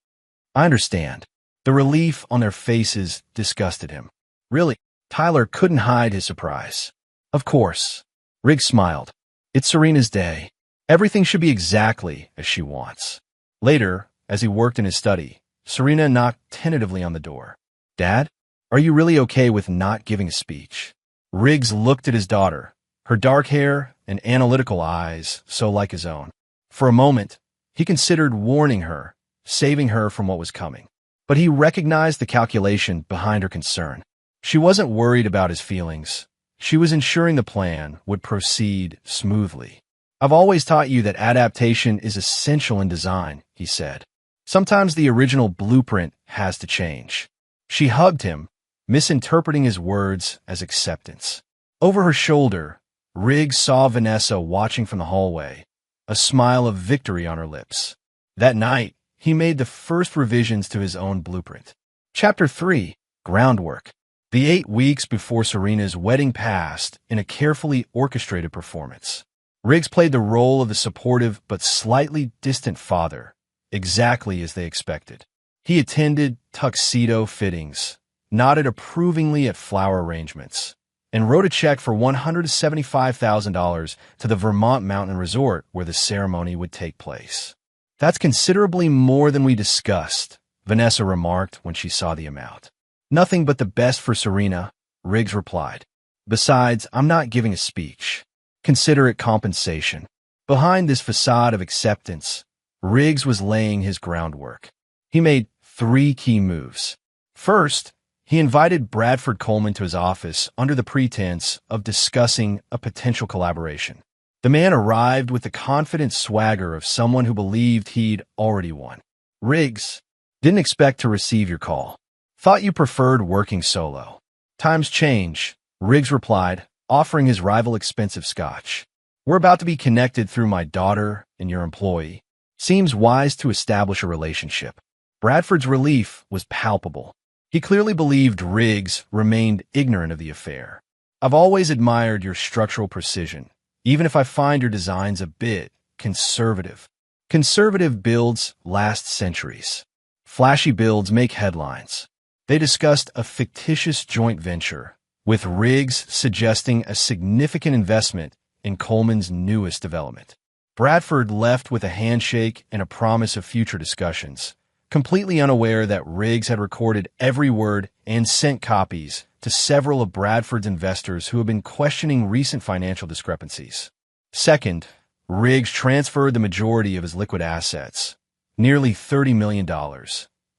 "I understand." The relief on their faces disgusted him. "Really?" Tyler couldn't hide his surprise. "Of course." Riggs smiled. "It's Serena's day. Everything should be exactly as she wants." Later, as he worked in his study, Serena knocked tentatively on the door. "Dad, are you really okay with not giving a speech?" Riggs looked at his daughter, her dark hair and analytical eyes so like his own. For a moment, he considered warning her, saving her from what was coming. But he recognized the calculation behind her concern. She wasn't worried about his feelings. She was ensuring the plan would proceed smoothly. "I've always taught you that adaptation is essential in design," he said. "Sometimes the original blueprint has to change." She hugged him, misinterpreting his words as acceptance. Over her shoulder, Riggs saw Vanessa watching from the hallway, a smile of victory on her lips. That night, he made the first revisions to his own blueprint. Chapter 3. Groundwork. The 8 weeks before Serena's wedding passed in a carefully orchestrated performance. Riggs played the role of the supportive but slightly distant father, exactly as they expected. He attended tuxedo fittings, nodded approvingly at flower arrangements, and wrote a check for $175,000 to the Vermont Mountain Resort where the ceremony would take place. "That's considerably more than we discussed," Vanessa remarked when she saw the amount. "Nothing but the best for Serena," Riggs replied. "Besides, I'm not giving a speech. Consider it compensation." Behind this facade of acceptance, Riggs was laying his groundwork. He made 3 key moves. First, he invited Bradford Coleman to his office under the pretense of discussing a potential collaboration. The man arrived with the confident swagger of someone who believed he'd already won. "Riggs, didn't expect to receive your call. Thought you preferred working solo." "Times change," Riggs replied, offering his rival expensive scotch. "We're about to be connected through my daughter and your employee. Seems wise to establish a relationship." Bradford's relief was palpable. He clearly believed Riggs remained ignorant of the affair. "I've always admired your structural precision, even if I find your designs a bit conservative." Conservative builds last centuries. Flashy builds make headlines. They discussed a fictitious joint venture, with Riggs suggesting a significant investment in Coleman's newest development. Bradford left with a handshake and a promise of future discussions, completely unaware that Riggs had recorded every word and sent copies to several of Bradford's investors who had been questioning recent financial discrepancies. Second, Riggs transferred the majority of his liquid assets, nearly $30 million,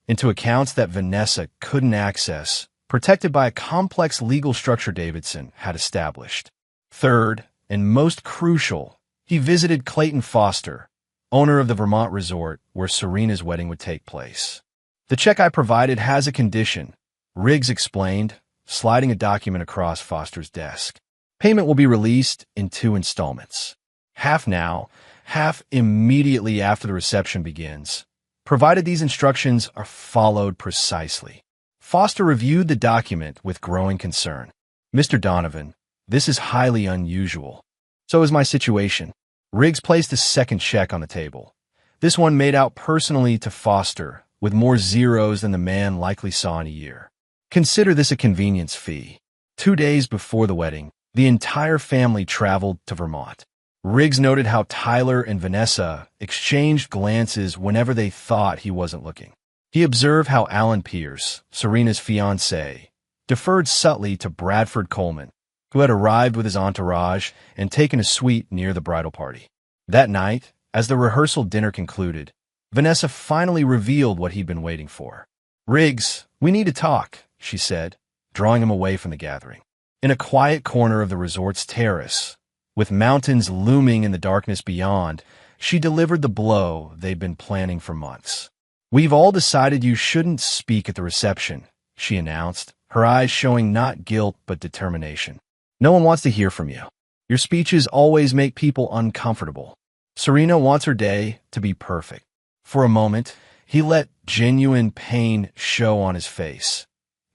into accounts that Vanessa couldn't access, protected by a complex legal structure Davidson had established. Third, and most crucial, he visited Clayton Foster, owner of the Vermont resort where Serena's wedding would take place. "The check I provided has a condition," Riggs explained, sliding a document across Foster's desk. "Payment will be released in 2 installments. Half now, half immediately after the reception begins, provided these instructions are followed precisely." Foster reviewed the document with growing concern. "Mr. Donovan, this is highly unusual. So is my situation." Riggs placed a second check on the table. This one made out personally to Foster, with more zeros than the man likely saw in a year. "Consider this a convenience fee. 2 days before the wedding, the entire family traveled to Vermont." Riggs noted how Tyler and Vanessa exchanged glances whenever they thought he wasn't looking. He observed how Alan Pierce, Serena's fiancé, deferred subtly to Bradford Coleman, who had arrived with his entourage and taken a suite near the bridal party. That night, as the rehearsal dinner concluded, Vanessa finally revealed what he'd been waiting for. "Riggs, we need to talk," she said, drawing him away from the gathering. In a quiet corner of the resort's terrace, with mountains looming in the darkness beyond, she delivered the blow they'd been planning for months. "We've all decided you shouldn't speak at the reception," she announced, her eyes showing not guilt but determination. "No one wants to hear from you. Your speeches always make people uncomfortable. Serena wants her day to be perfect." For a moment, he let genuine pain show on his face,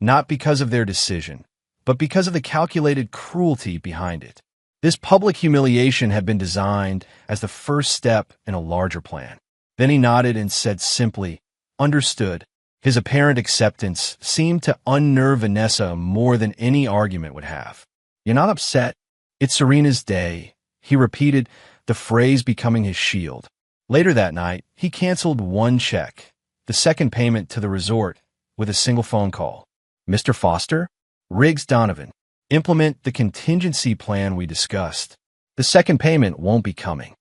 not because of their decision, but because of the calculated cruelty behind it. This public humiliation had been designed as the first step in a larger plan. Then he nodded and said simply, "Understood." His apparent acceptance seemed to unnerve Vanessa more than any argument would have. "You're not upset? It's Serena's day," he repeated, the phrase becoming his shield. Later that night, he canceled one check, the second payment to the resort, with a single phone call. "Mr. Foster? Riggs Donovan. Implement the contingency plan we discussed. The second payment won't be coming."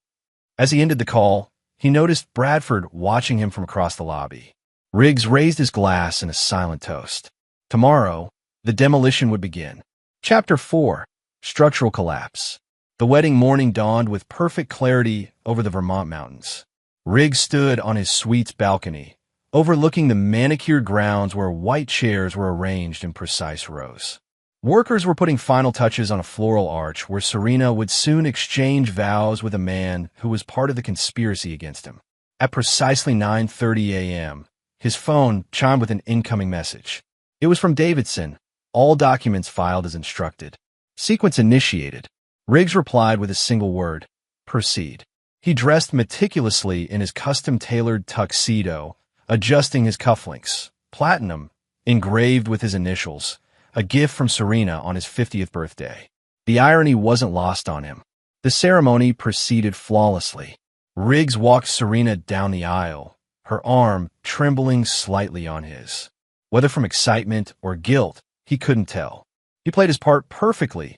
As he ended the call, he noticed Bradford watching him from across the lobby. Riggs raised his glass in a silent toast. Tomorrow, the demolition would begin. Chapter 4. Structural Collapse. The wedding morning dawned with perfect clarity over the Vermont mountains. Riggs stood on his suite's balcony, overlooking the manicured grounds where white chairs were arranged in precise rows. Workers were putting final touches on a floral arch where Serena would soon exchange vows with a man who was part of the conspiracy against him. At precisely 9:30 a.m., his phone chimed with an incoming message. It was from Davidson, all documents filed as instructed. Sequence initiated. Riggs replied with a single word, "Proceed." He dressed meticulously in his custom-tailored tuxedo, adjusting his cufflinks, platinum, engraved with his initials, a gift from Serena on his 50th birthday. The irony wasn't lost on him. The ceremony proceeded flawlessly. Riggs walked Serena down the aisle, her arm trembling slightly on his. Whether from excitement or guilt, he couldn't tell. He played his part perfectly,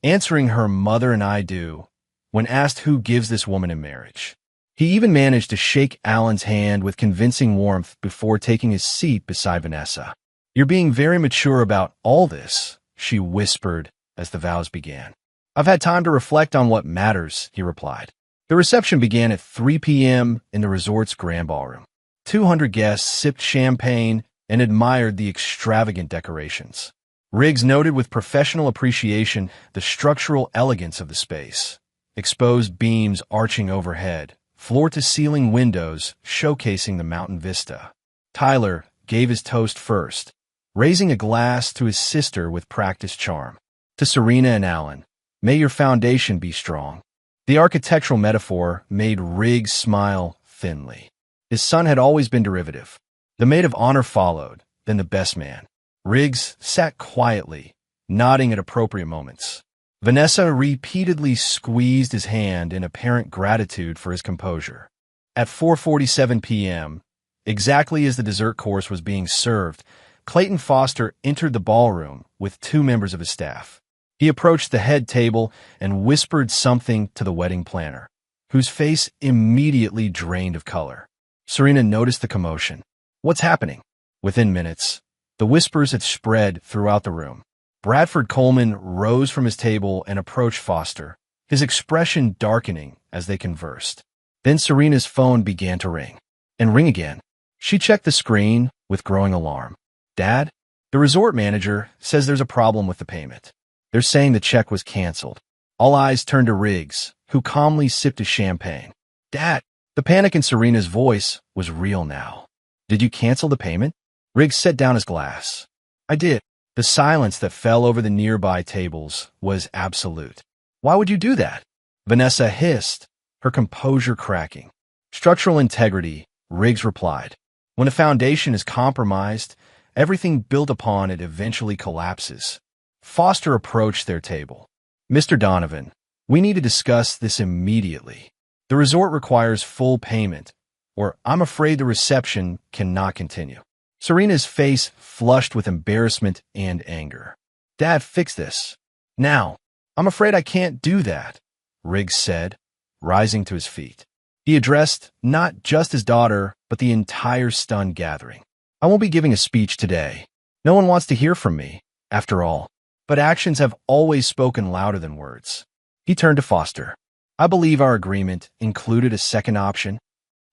answering her "mother and I do" when asked who gives this woman in marriage. He even managed to shake Alan's hand with convincing warmth before taking his seat beside Vanessa. "You're being very mature about all this," she whispered as the vows began. "I've had time to reflect on what matters," he replied. The reception began at 3 p.m. in the resort's grand ballroom. 200 guests sipped champagne and admired the extravagant decorations. Riggs noted with professional appreciation the structural elegance of the space. Exposed beams arching overhead, floor-to-ceiling windows showcasing the mountain vista. Tyler gave his toast first, raising a glass to his sister with practiced charm. "To Serena and Alan, may your foundation be strong." The architectural metaphor made Riggs smile thinly. His son had always been derivative. The maid of honor followed, then the best man. Riggs sat quietly, nodding at appropriate moments. Vanessa repeatedly squeezed his hand in apparent gratitude for his composure. At 4:47 p.m., exactly as the dessert course was being served, Clayton Foster entered the ballroom with 2 members of his staff. He approached the head table and whispered something to the wedding planner, whose face immediately drained of color. Serena noticed the commotion. "What's happening?" Within minutes, the whispers had spread throughout the room. Bradford Coleman rose from his table and approached Foster, his expression darkening as they conversed. Then Serena's phone began to ring. And ring again. She checked the screen with growing alarm. Dad? The resort manager says there's a problem with the payment. They're saying the check was canceled. All eyes turned to Riggs, who calmly sipped his champagne. Dad! The panic in Serena's voice was real now. Did you cancel the payment? Riggs set down his glass. I did. The silence that fell over the nearby tables was absolute. Why would you do that? Vanessa hissed, her composure cracking. Structural integrity, Riggs replied. When a foundation is compromised, everything built upon it eventually collapses. Foster approached their table. Mr. Donovan, we need to discuss this immediately. The resort requires full payment, or I'm afraid the reception cannot continue. Serena's face flushed with embarrassment and anger. Dad, fix this. Now. I'm afraid I can't do that, Riggs said, rising to his feet. He addressed not just his daughter, but the entire stunned gathering. I won't be giving a speech today. No one wants to hear from me, after all. But actions have always spoken louder than words. He turned to Foster. I believe our agreement included a second option.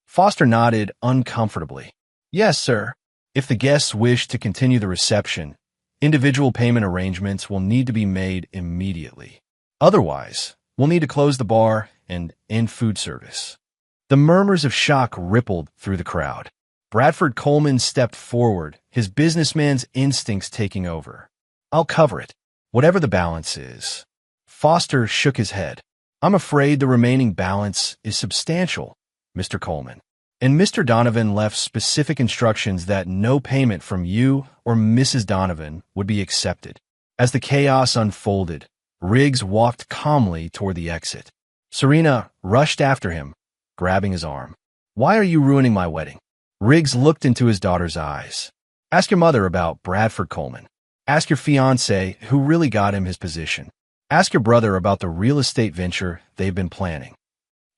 Foster nodded uncomfortably. Yes, sir. If the guests wish to continue the reception, individual payment arrangements will need to be made immediately. Otherwise, we'll need to close the bar and end food service. The murmurs of shock rippled through the crowd. Bradford Coleman stepped forward, his businessman's instincts taking over. I'll cover it, whatever the balance is. Foster shook his head. I'm afraid the remaining balance is substantial, Mr. Coleman. And Mr. Donovan left specific instructions that no payment from you or Mrs. Donovan would be accepted. As the chaos unfolded, Riggs walked calmly toward the exit. Serena rushed after him, grabbing his arm. Why are you ruining my wedding? Riggs looked into his daughter's eyes. Ask your mother about Bradford Coleman. Ask your fiancé who really got him his position. Ask your brother about the real estate venture they've been planning.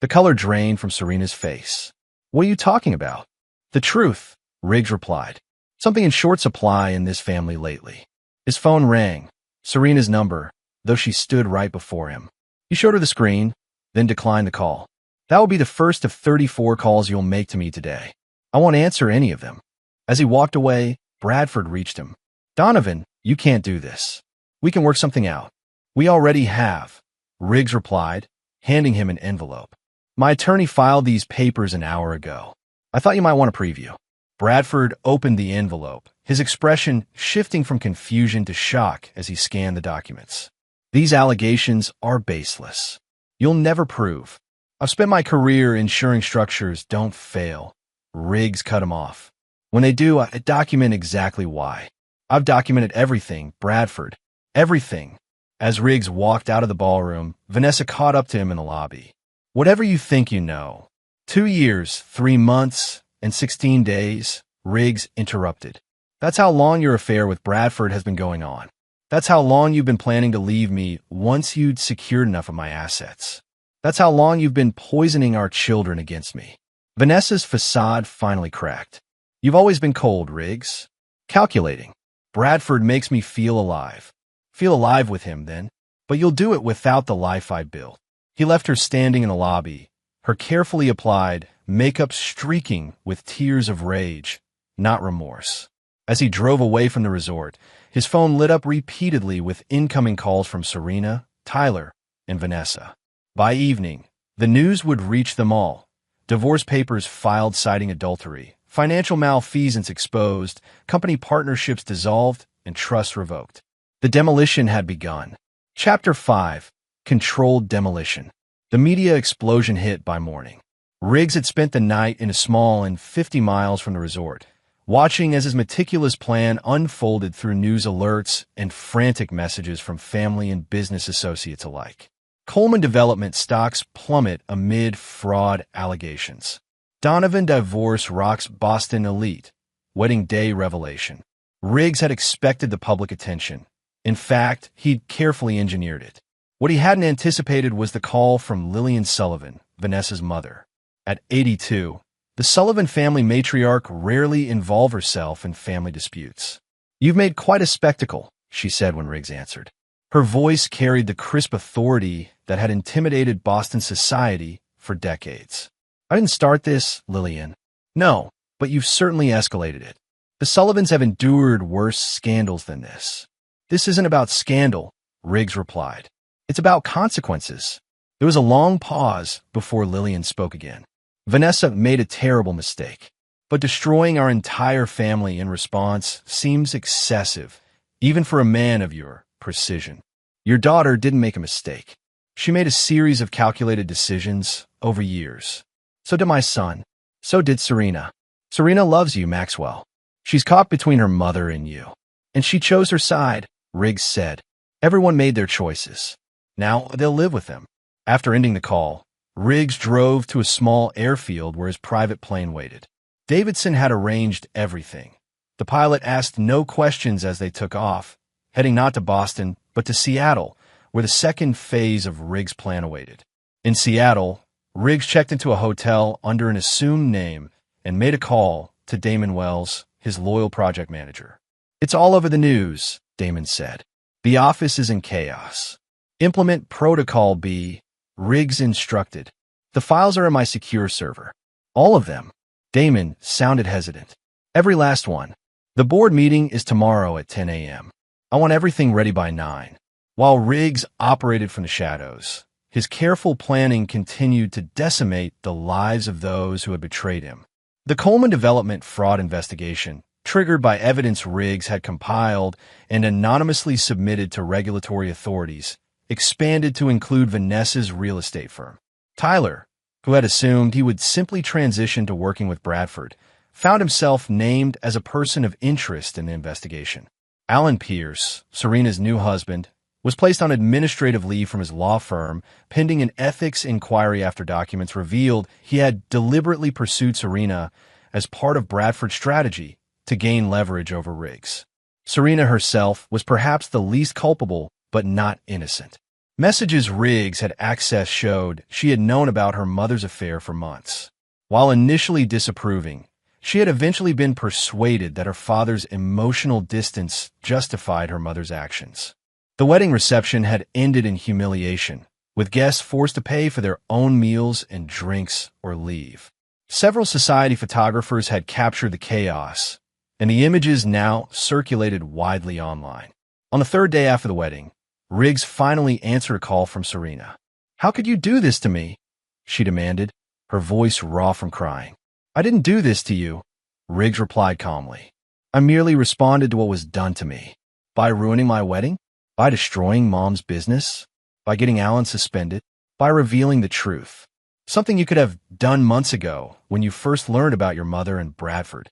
The color drained from Serena's face. What are you talking about? The truth, Riggs replied. Something in short supply in this family lately. His phone rang, Serena's number, though she stood right before him. He showed her the screen, then declined the call. That will be the first of 34 calls you'll make to me today. I won't answer any of them. As he walked away, Bradford reached him. Donovan, you can't do this. We can work something out. We already have, Riggs replied, handing him an envelope. My attorney filed these papers an hour ago. I thought you might want a preview. Bradford opened the envelope, his expression shifting from confusion to shock as he scanned the documents. These allegations are baseless. You'll never prove. I've spent my career ensuring structures don't fail. Riggs cut him off. When they do, I document exactly why. I've documented everything, Bradford. Everything. As Riggs walked out of the ballroom, Vanessa caught up to him in the lobby. Whatever you think you know. 2 years, 3 months, and 16 days, Riggs interrupted. That's how long your affair with Bradford has been going on. That's how long you've been planning to leave me once you'd secured enough of my assets. That's how long you've been poisoning our children against me. Vanessa's facade finally cracked. You've always been cold, Riggs. Calculating. Bradford makes me feel alive. Feel alive with him, then. But you'll do it without the life I built. He left her standing in the lobby, her carefully applied makeup streaking with tears of rage, not remorse. As he drove away from the resort, his phone lit up repeatedly with incoming calls from Serena, Tyler, and Vanessa. By evening, the news would reach them all. Divorce papers filed citing adultery, financial malfeasance exposed, company partnerships dissolved, and trusts revoked. The demolition had begun. Chapter 5. Controlled demolition. The media explosion hit by morning. Riggs had spent the night in a small inn 50 miles from the resort, watching as his meticulous plan unfolded through news alerts and frantic messages from family and business associates alike. Coleman Development stocks plummet amid fraud allegations. Donovan divorce rocks Boston elite. Wedding day revelation. Riggs had expected the public attention. In fact, he'd carefully engineered it. What he hadn't anticipated was the call from Lillian Sullivan, Vanessa's mother. At 82, the Sullivan family matriarch rarely involved herself in family disputes. You've made quite a spectacle, she said when Riggs answered. Her voice carried the crisp authority that had intimidated Boston society for decades. I didn't start this, Lillian. No, but you've certainly escalated it. The Sullivans have endured worse scandals than this. This isn't about scandal, Riggs replied. It's about consequences. There was a long pause before Lillian spoke again. Vanessa made a terrible mistake, but destroying our entire family in response seems excessive, even for a man of your precision. Your daughter didn't make a mistake. She made a series of calculated decisions over years. So did my son. So did Serena. Serena loves you, Maxwell. She's caught between her mother and you. And she chose her side, Riggs said. Everyone made their choices. Now they'll live with them. After ending the call, Riggs drove to a small airfield where his private plane waited. Davidson had arranged everything. The pilot asked no questions as they took off, heading not to Boston, but to Seattle, where the second phase of Riggs' plan awaited. In Seattle, Riggs checked into a hotel under an assumed name and made a call to Damon Wells, his loyal project manager. It's all over the news, Damon said. The office is in chaos. Implement Protocol B, Riggs instructed. The files are in my secure server. All of them. Damon sounded hesitant. Every last one. The board meeting is tomorrow at 10 a.m. I want everything ready by 9. While Riggs operated from the shadows, his careful planning continued to decimate the lives of those who had betrayed him. The Coleman Development fraud investigation, triggered by evidence Riggs had compiled and anonymously submitted to regulatory authorities, expanded to include Vanessa's real estate firm. Tyler, who had assumed he would simply transition to working with Bradford, found himself named as a person of interest in the investigation. Alan Pierce, Serena's new husband, was placed on administrative leave from his law firm pending an ethics inquiry after documents revealed he had deliberately pursued Serena as part of Bradford's strategy to gain leverage over Riggs. Serena herself was perhaps the least culpable, but not innocent. Messages Riggs had accessed showed she had known about her mother's affair for months. While initially disapproving, she had eventually been persuaded that her father's emotional distance justified her mother's actions. The wedding reception had ended in humiliation, with guests forced to pay for their own meals and drinks or leave. Several society photographers had captured the chaos, and the images now circulated widely online. On the third day after the wedding, Riggs finally answered a call from Serena. "How could you do this to me?" she demanded, her voice raw from crying. "I didn't do this to you," Riggs replied calmly. "I merely responded to what was done to me. By ruining my wedding? By destroying Mom's business? By getting Alan suspended? By revealing the truth. Something you could have done months ago when you first learned about your mother and Bradford."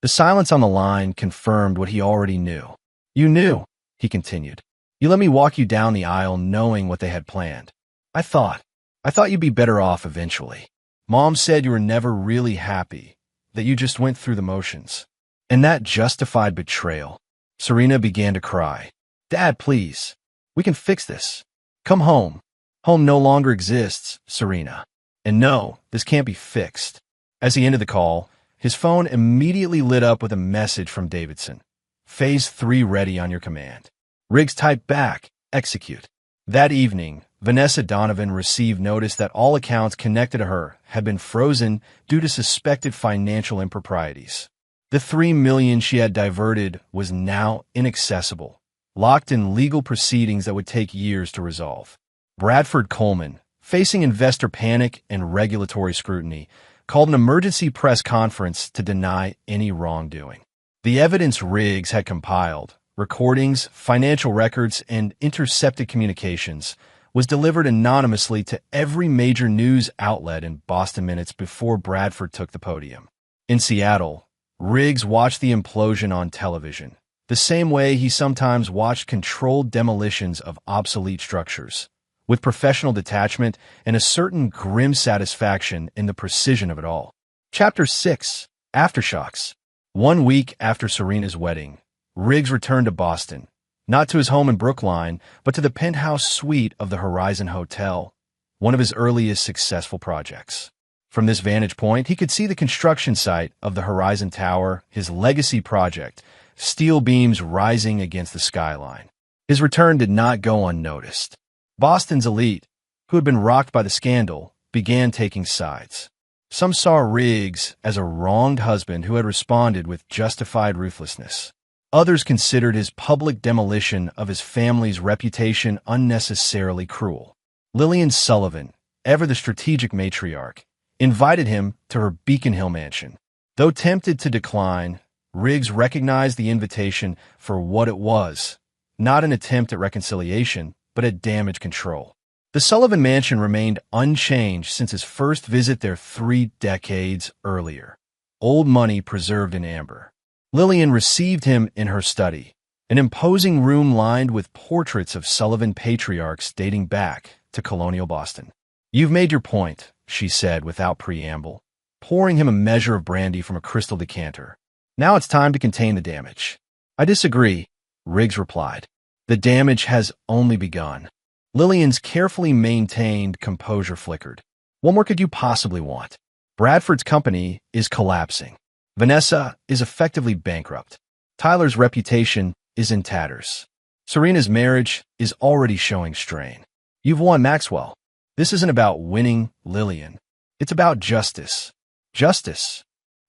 The silence on the line confirmed what he already knew. "You knew," he continued. "You let me walk you down the aisle knowing what they had planned. I thought you'd be better off eventually. Mom said you were never really happy, that you just went through the motions. And that justified betrayal." Serena began to cry. "Dad, please. We can fix this. Come home. Home no longer exists, Serena. And no, this can't be fixed." As he ended the call, his phone immediately lit up with a message from Davidson. "Phase 3 ready on your command." Riggs typed back, "Execute." That evening, Vanessa Donovan received notice that all accounts connected to her had been frozen due to suspected financial improprieties. The $3 million she had diverted was now inaccessible, locked in legal proceedings that would take years to resolve. Bradford Coleman, facing investor panic and regulatory scrutiny, called an emergency press conference to deny any wrongdoing. The evidence Riggs had compiled, recordings, financial records, and intercepted communications, was delivered anonymously to every major news outlet in Boston minutes before Bradford took the podium. In Seattle, Riggs watched the implosion on television, the same way he sometimes watched controlled demolitions of obsolete structures, with professional detachment and a certain grim satisfaction in the precision of it all. Chapter 6: Aftershocks. 1 week after Serena's wedding, Riggs returned to Boston, not to his home in Brookline, but to the penthouse suite of the Horizon Hotel, one of his earliest successful projects. From this vantage point, he could see the construction site of the Horizon Tower, his legacy project, steel beams rising against the skyline. His return did not go unnoticed. Boston's elite, who had been rocked by the scandal, began taking sides. Some saw Riggs as a wronged husband who had responded with justified ruthlessness. Others considered his public demolition of his family's reputation unnecessarily cruel. Lillian Sullivan, ever the strategic matriarch, invited him to her Beacon Hill mansion. Though tempted to decline, Riggs recognized the invitation for what it was, not an attempt at reconciliation, but at damage control. The Sullivan mansion remained unchanged since his first visit there 3 decades earlier. Old money preserved in amber. Lillian received him in her study, an imposing room lined with portraits of Sullivan patriarchs dating back to colonial Boston. "You've made your point," she said without preamble, pouring him a measure of brandy from a crystal decanter. "Now it's time to contain the damage." "I disagree," Riggs replied. "The damage has only begun." Lillian's carefully maintained composure flickered. "What more could you possibly want? Bradford's company is collapsing. Vanessa is effectively bankrupt. Tyler's reputation is in tatters. Serena's marriage is already showing strain. You've won, Maxwell. This isn't about winning, Lillian. It's about justice." "Justice?"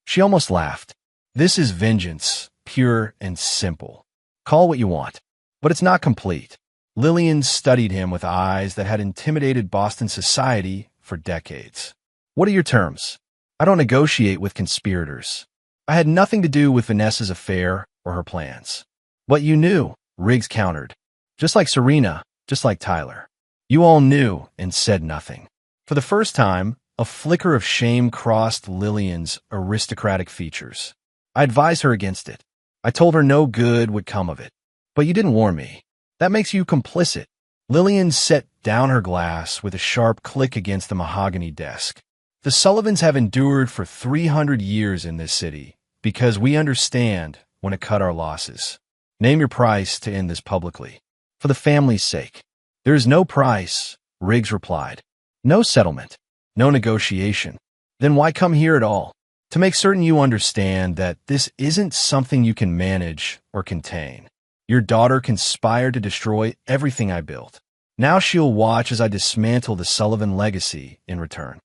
She almost laughed. "This is vengeance, pure and simple. Call what you want. But it's not complete." Lillian studied him with eyes that had intimidated Boston society for decades. "What are your terms?" "I don't negotiate with conspirators. I had nothing to do with Vanessa's affair or her plans." "But you knew," Riggs countered. "Just like Serena, just like Tyler. You all knew and said nothing." For the first time, a flicker of shame crossed Lillian's aristocratic features. "I advised her against it. I told her no good would come of it. But you didn't warn me. That makes you complicit." Lillian set down her glass with a sharp click against the mahogany desk. "The Sullivans have endured for 300 years in this city because we understand when to cut our losses. Name your price to end this publicly. For the family's sake." "There is no price," Riggs replied. "No settlement. No negotiation. Then why come here at all? To make certain you understand that this isn't something you can manage or contain. Your daughter conspired to destroy everything I built. Now she'll watch as I dismantle the Sullivan legacy in return."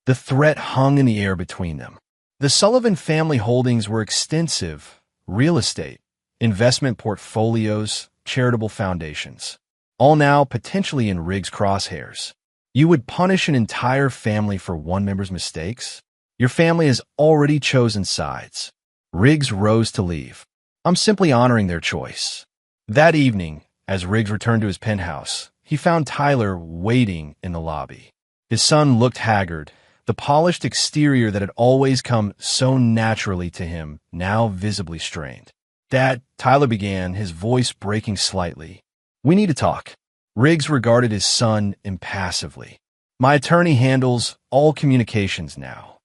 The threat hung in the air between them. The Sullivan family holdings were extensive: real estate, investment portfolios, charitable foundations, all now potentially in Riggs' crosshairs. You would punish an entire family for one member's mistakes? Your family has already chosen sides. Riggs rose to leave. "I'm simply honoring their choice." That evening, as Riggs returned to his penthouse, he found Tyler waiting in the lobby. His son looked haggard, the polished exterior that had always come so naturally to him now visibly strained. "Dad," Tyler began, his voice breaking slightly. "We need to talk." Riggs regarded his son impassively. "My attorney handles all communications now."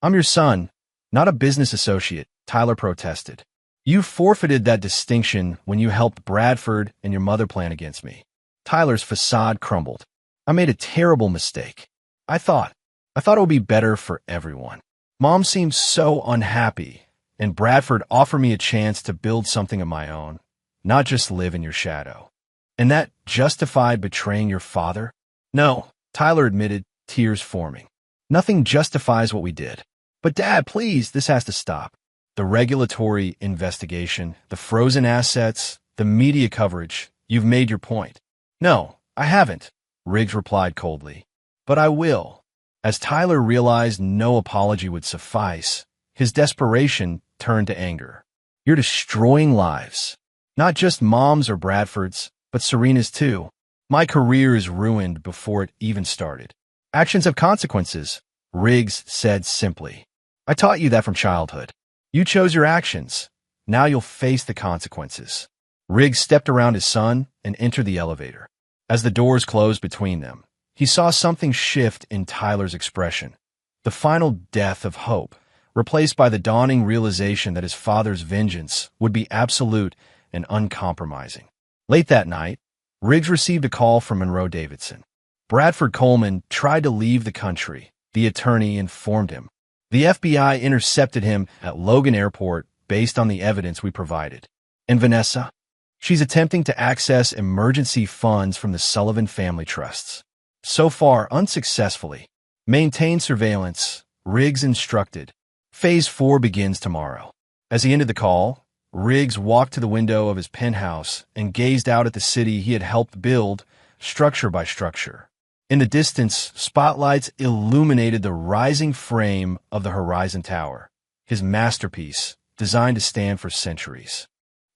"I'm your son, not a business associate," Tyler protested. "You forfeited that distinction when you helped Bradford and your mother plan against me." Tyler's facade crumbled. "I made a terrible mistake. I thought it would be better for everyone. Mom seemed so unhappy, and Bradford offered me a chance to build something of my own, not just live in your shadow." "And that justified betraying your father?" "No," Tyler admitted, tears forming. "Nothing justifies what we did. But Dad, please, this has to stop. The regulatory investigation, the frozen assets, the media coverage, you've made your point." "No, I haven't," Riggs replied coldly. "But I will." As Tyler realized no apology would suffice, his desperation turned to anger. "You're destroying lives. Not just Mom's or Bradford's, but Serena's too. My career is ruined before it even started." "Actions have consequences," Riggs said simply. "I taught you that from childhood. You chose your actions. Now you'll face the consequences." Riggs stepped around his son and entered the elevator. As the doors closed between them, he saw something shift in Tyler's expression. The final death of hope, replaced by the dawning realization that his father's vengeance would be absolute and uncompromising. Late that night, Riggs received a call from Monroe Davidson. Bradford Coleman tried to leave the country, the attorney informed him. The FBI intercepted him at Logan Airport based on the evidence we provided. "And Vanessa? She's attempting to access emergency funds from the Sullivan family trusts. So far, unsuccessfully. Maintain surveillance. Riggs instructed. Phase 4 begins tomorrow. As he ended the call, Riggs walked to the window of his penthouse and gazed out at the city he had helped build, structure by structure. In the distance, spotlights illuminated the rising frame of the Horizon Tower, his masterpiece, designed to stand for centuries.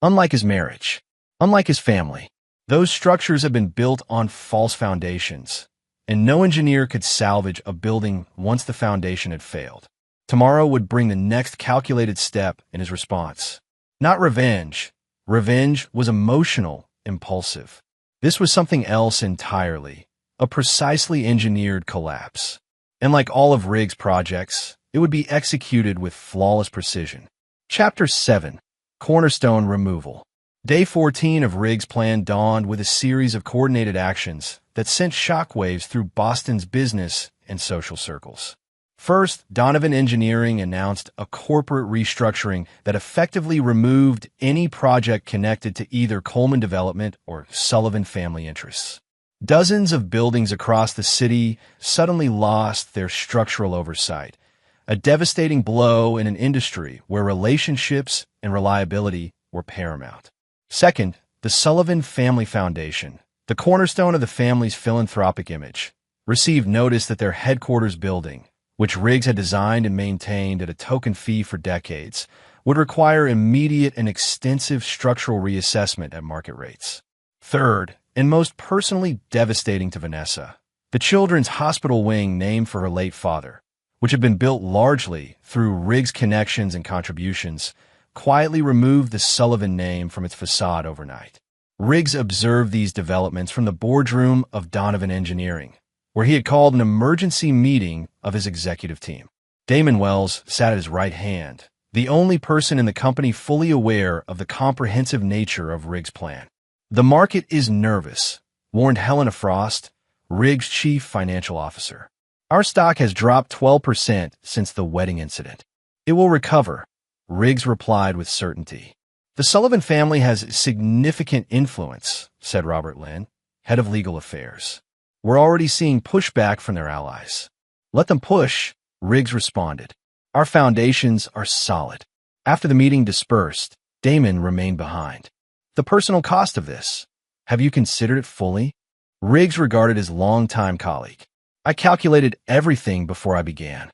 Unlike his marriage, unlike his family, those structures had been built on false foundations, and no engineer could salvage a building once the foundation had failed. Tomorrow would bring the next calculated step in his response. Not revenge. Revenge was emotional, impulsive. This was something else entirely, a precisely engineered collapse. And like all of Riggs' projects, it would be executed with flawless precision. Chapter 7. Cornerstone Removal. Day 14 of Riggs' plan dawned with a series of coordinated actions that sent shockwaves through Boston's business and social circles. First, Donovan Engineering announced a corporate restructuring that effectively removed any project connected to either Coleman Development or Sullivan family interests. Dozens of buildings across the city suddenly lost their structural oversight, a devastating blow in an industry where relationships and reliability were paramount. Second, the Sullivan Family Foundation, the cornerstone of the family's philanthropic image, received notice that their headquarters building, which Riggs had designed and maintained at a token fee for decades, would require immediate and extensive structural reassessment at market rates. Third, and most personally devastating to Vanessa, the children's hospital wing named for her late father, which had been built largely through Riggs' connections and contributions, quietly removed the Sullivan name from its facade overnight. Riggs observed these developments from the boardroom of Donovan Engineering, where he had called an emergency meeting of his executive team. Damon Wells sat at his right hand, the only person in the company fully aware of the comprehensive nature of Riggs' plan. The market is nervous, warned Helena Frost, Riggs' chief financial officer. Our stock has dropped 12% since the wedding incident. It will recover, Riggs replied with certainty. The Sullivan family has significant influence, said Robert Lynn, head of legal affairs. We're already seeing pushback from their allies. Let them push, Riggs responded. Our foundations are solid. After the meeting dispersed, Damon remained behind. The personal cost of this. Have you considered it fully? Riggs regarded his longtime colleague. I calculated everything before I began.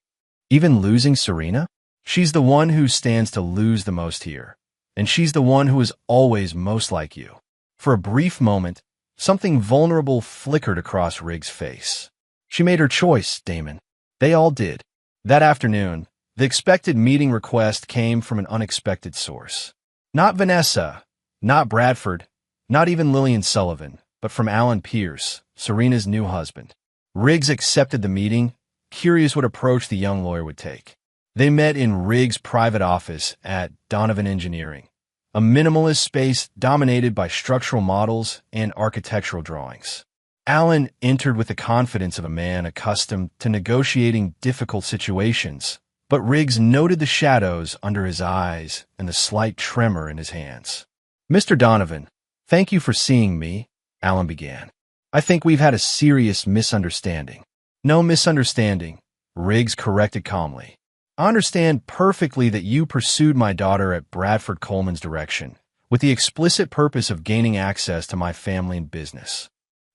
Even losing Serena? She's the one who stands to lose the most here, and she's the one who is always most like you. For a brief moment, something vulnerable flickered across Riggs' face. She made her choice, Damon. They all did. That afternoon, the expected meeting request came from an unexpected source. Not Vanessa, not Bradford, not even Lillian Sullivan, but from Alan Pierce, Serena's new husband. Riggs accepted the meeting, curious what approach the young lawyer would take. They met in Riggs' private office at Donovan Engineering, a minimalist space dominated by structural models and architectural drawings. Alan entered with the confidence of a man accustomed to negotiating difficult situations, but Riggs noted the shadows under his eyes and the slight tremor in his hands. Mr. Donovan, thank you for seeing me, Alan began. I think we've had a serious misunderstanding. No misunderstanding, Riggs corrected calmly. I understand perfectly that you pursued my daughter at Bradford Coleman's direction, with the explicit purpose of gaining access to my family and business.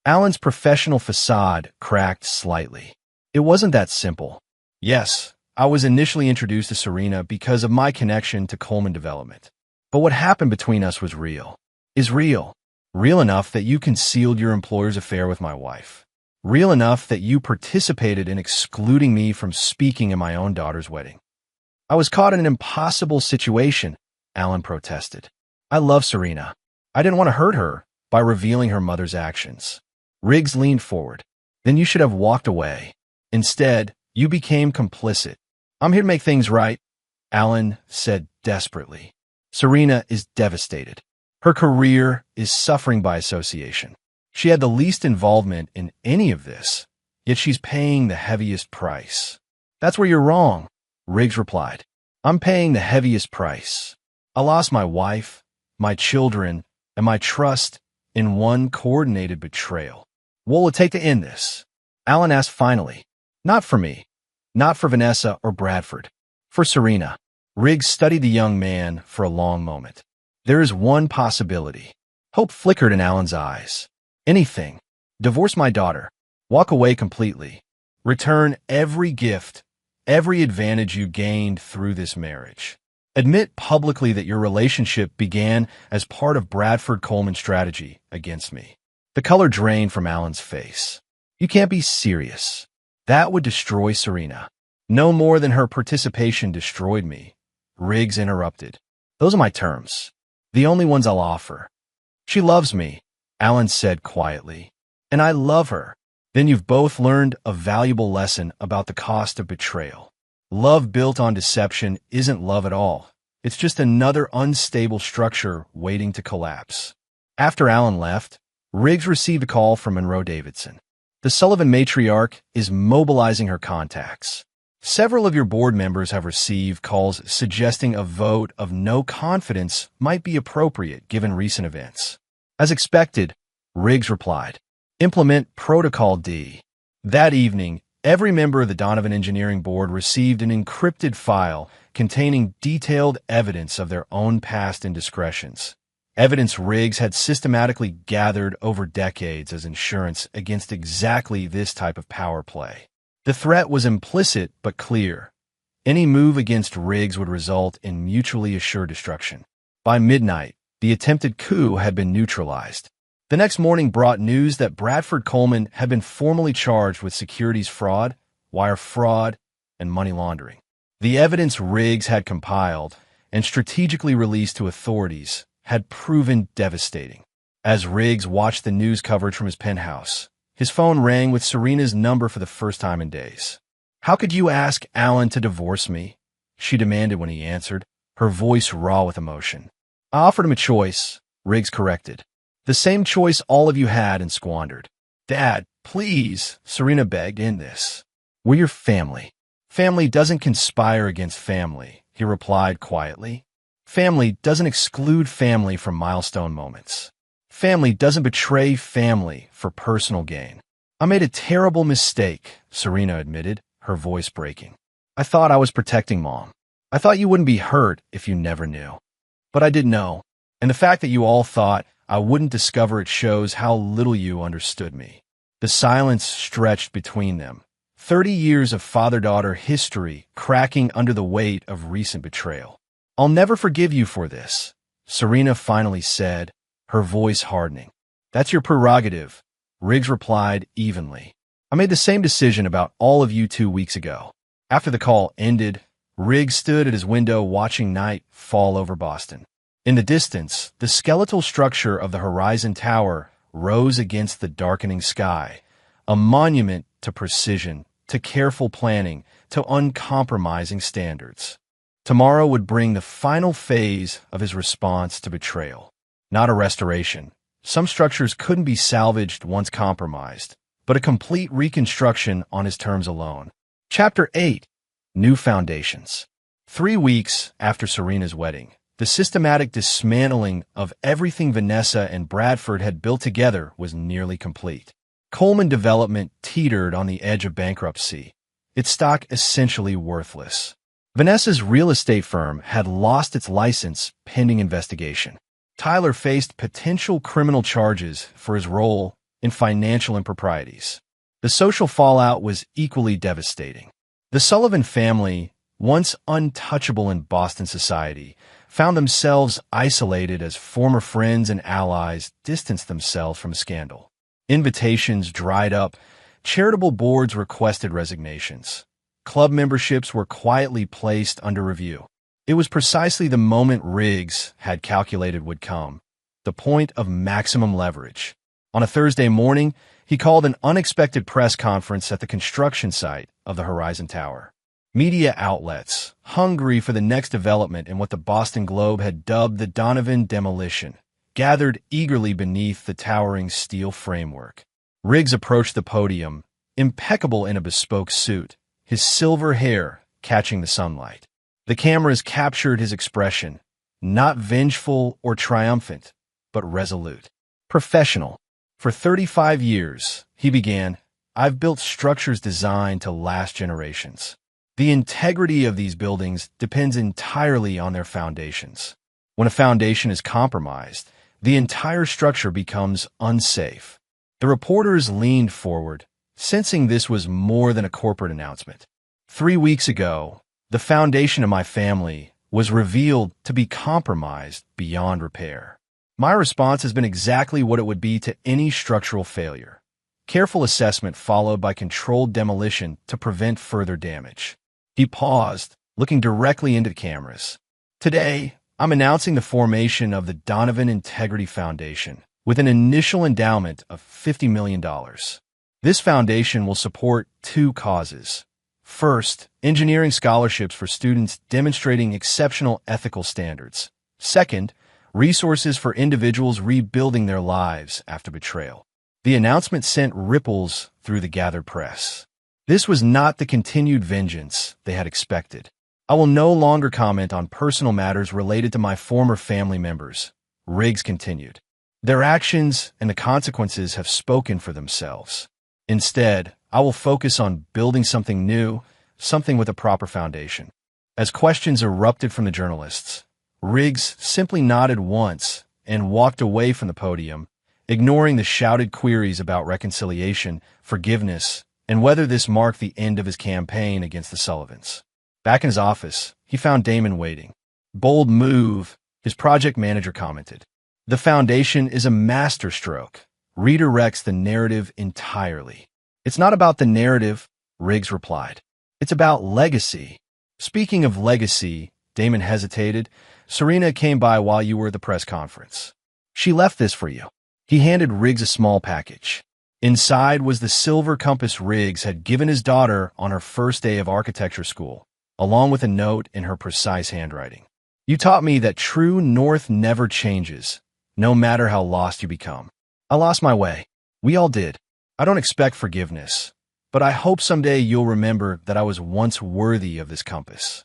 Alan's professional facade cracked slightly. It wasn't that simple. Yes, I was initially introduced to Serena because of my connection to Coleman Development. But what happened between us was real. Is real. Real enough that you concealed your employer's affair with my wife. Real enough that you participated in excluding me from speaking in my own daughter's wedding. I was caught in an impossible situation, Alan protested. I love Serena. I didn't want to hurt her by revealing her mother's actions. Riggs leaned forward. Then you should have walked away. Instead, you became complicit. I'm here to make things right, Alan said desperately. Serena is devastated. Her career is suffering by association. She had the least involvement in any of this, yet she's paying the heaviest price. That's where you're wrong, Riggs replied. I'm paying the heaviest price. I lost my wife, my children, and my trust in one coordinated betrayal. What will it take to end this? Alan asked finally. Not for me. Not for Vanessa or Bradford. For Serena. Riggs studied the young man for a long moment. There is one possibility. Hope flickered in Alan's eyes. Anything. Divorce my daughter. Walk away completely. Return every gift, every advantage you gained through this marriage. Admit publicly that your relationship began as part of Bradford Coleman's strategy against me. The color drained from Alan's face. You can't be serious. That would destroy Serena. No more than her participation destroyed me. Riggs interrupted. Those are my terms. The only ones I'll offer. She loves me, Alan said quietly. And I love her. Then you've both learned a valuable lesson about the cost of betrayal. Love built on deception isn't love at all. It's just another unstable structure waiting to collapse. After Alan left, Riggs received a call from Monroe Davidson. The Sullivan matriarch is mobilizing her contacts. Several of your board members have received calls suggesting a vote of no confidence might be appropriate given recent events. As expected, Riggs replied, Implement Protocol D. That evening, every member of the Donovan Engineering Board received an encrypted file containing detailed evidence of their own past indiscretions. Evidence Riggs had systematically gathered over decades as insurance against exactly this type of power play. The threat was implicit but clear. Any move against Riggs would result in mutually assured destruction. By midnight, the attempted coup had been neutralized. The next morning brought news that Bradford Coleman had been formally charged with securities fraud, wire fraud, and money laundering. The evidence Riggs had compiled and strategically released to authorities had proven devastating. As Riggs watched the news coverage from his penthouse, his phone rang with Serena's number for the first time in days. How could you ask Alan to divorce me? She demanded when he answered, her voice raw with emotion. I offered him a choice, Riggs corrected. The same choice all of you had and squandered. Dad, please, Serena begged, end this. We're your family. Family doesn't conspire against family, he replied quietly. Family doesn't exclude family from milestone moments. Family doesn't betray family for personal gain. I made a terrible mistake, Serena admitted, her voice breaking. I thought I was protecting Mom. I thought you wouldn't be hurt if you never knew. But I didn't know. And the fact that you all thought I wouldn't discover it shows how little you understood me. The silence stretched between them. 30 years of father-daughter history cracking under the weight of recent betrayal. I'll never forgive you for this, Serena finally said, her voice hardening. That's your prerogative, Riggs replied evenly. I made the same decision about all of you 2 weeks ago. After the call ended, Riggs stood at his window watching night fall over Boston. In the distance, the skeletal structure of the Horizon Tower rose against the darkening sky, a monument to precision, to careful planning, to uncompromising standards. Tomorrow would bring the final phase of his response to betrayal. Not a restoration. Some structures couldn't be salvaged once compromised, but a complete reconstruction on his terms alone. Chapter 8. New Foundations. 3 weeks after Serena's wedding, the systematic dismantling of everything Vanessa and Bradford had built together was nearly complete. Coleman Development teetered on the edge of bankruptcy, its stock essentially worthless. Vanessa's real estate firm had lost its license pending investigation. Tyler faced potential criminal charges for his role in financial improprieties. The social fallout was equally devastating. The Sullivan family, once untouchable in Boston society, found themselves isolated as former friends and allies distanced themselves from scandal. Invitations dried up, charitable boards requested resignations. Club memberships were quietly placed under review. It was precisely the moment Riggs had calculated would come, the point of maximum leverage. On a Thursday morning, he called an unexpected press conference at the construction site of the Horizon Tower. Media outlets, hungry for the next development in what the Boston Globe had dubbed the Donovan demolition, gathered eagerly beneath the towering steel framework. Riggs approached the podium, impeccable in a bespoke suit, his silver hair catching the sunlight. The cameras captured his expression, not vengeful or triumphant, but resolute. Professional. For 35 years, he began, I've built structures designed to last generations. The integrity of these buildings depends entirely on their foundations. When a foundation is compromised, the entire structure becomes unsafe. The reporters leaned forward, sensing this was more than a corporate announcement. 3 weeks ago, the foundation of my family was revealed to be compromised beyond repair. My response has been exactly what it would be to any structural failure. Careful assessment followed by controlled demolition to prevent further damage. He paused, looking directly into the cameras. Today, I'm announcing the formation of the Donovan Integrity Foundation with an initial endowment of $50 million. This foundation will support 2 causes. First, engineering scholarships for students demonstrating exceptional ethical standards. Second, resources for individuals rebuilding their lives after betrayal. The announcement sent ripples through the gathered press. This was not the continued vengeance they had expected. I will no longer comment on personal matters related to my former family members, Riggs continued. Their actions and the consequences have spoken for themselves. Instead, I will focus on building something new, something with a proper foundation. As questions erupted from the journalists, Riggs simply nodded once and walked away from the podium, ignoring the shouted queries about reconciliation, forgiveness, and whether this marked the end of his campaign against the Sullivans. Back in his office, he found Damon waiting. "Bold move," his project manager commented. "The foundation is a masterstroke. Redirects the narrative entirely." "It's not about the narrative," Riggs replied. "It's about legacy." "Speaking of legacy," Damon hesitated, "Serena came by while you were at the press conference. She left this for you." He handed Riggs a small package. Inside was the silver compass Riggs had given his daughter on her first day of architecture school, along with a note in her precise handwriting. "You taught me that true north never changes, no matter how lost you become. I lost my way. We all did. I don't expect forgiveness, but I hope someday you'll remember that I was once worthy of this compass."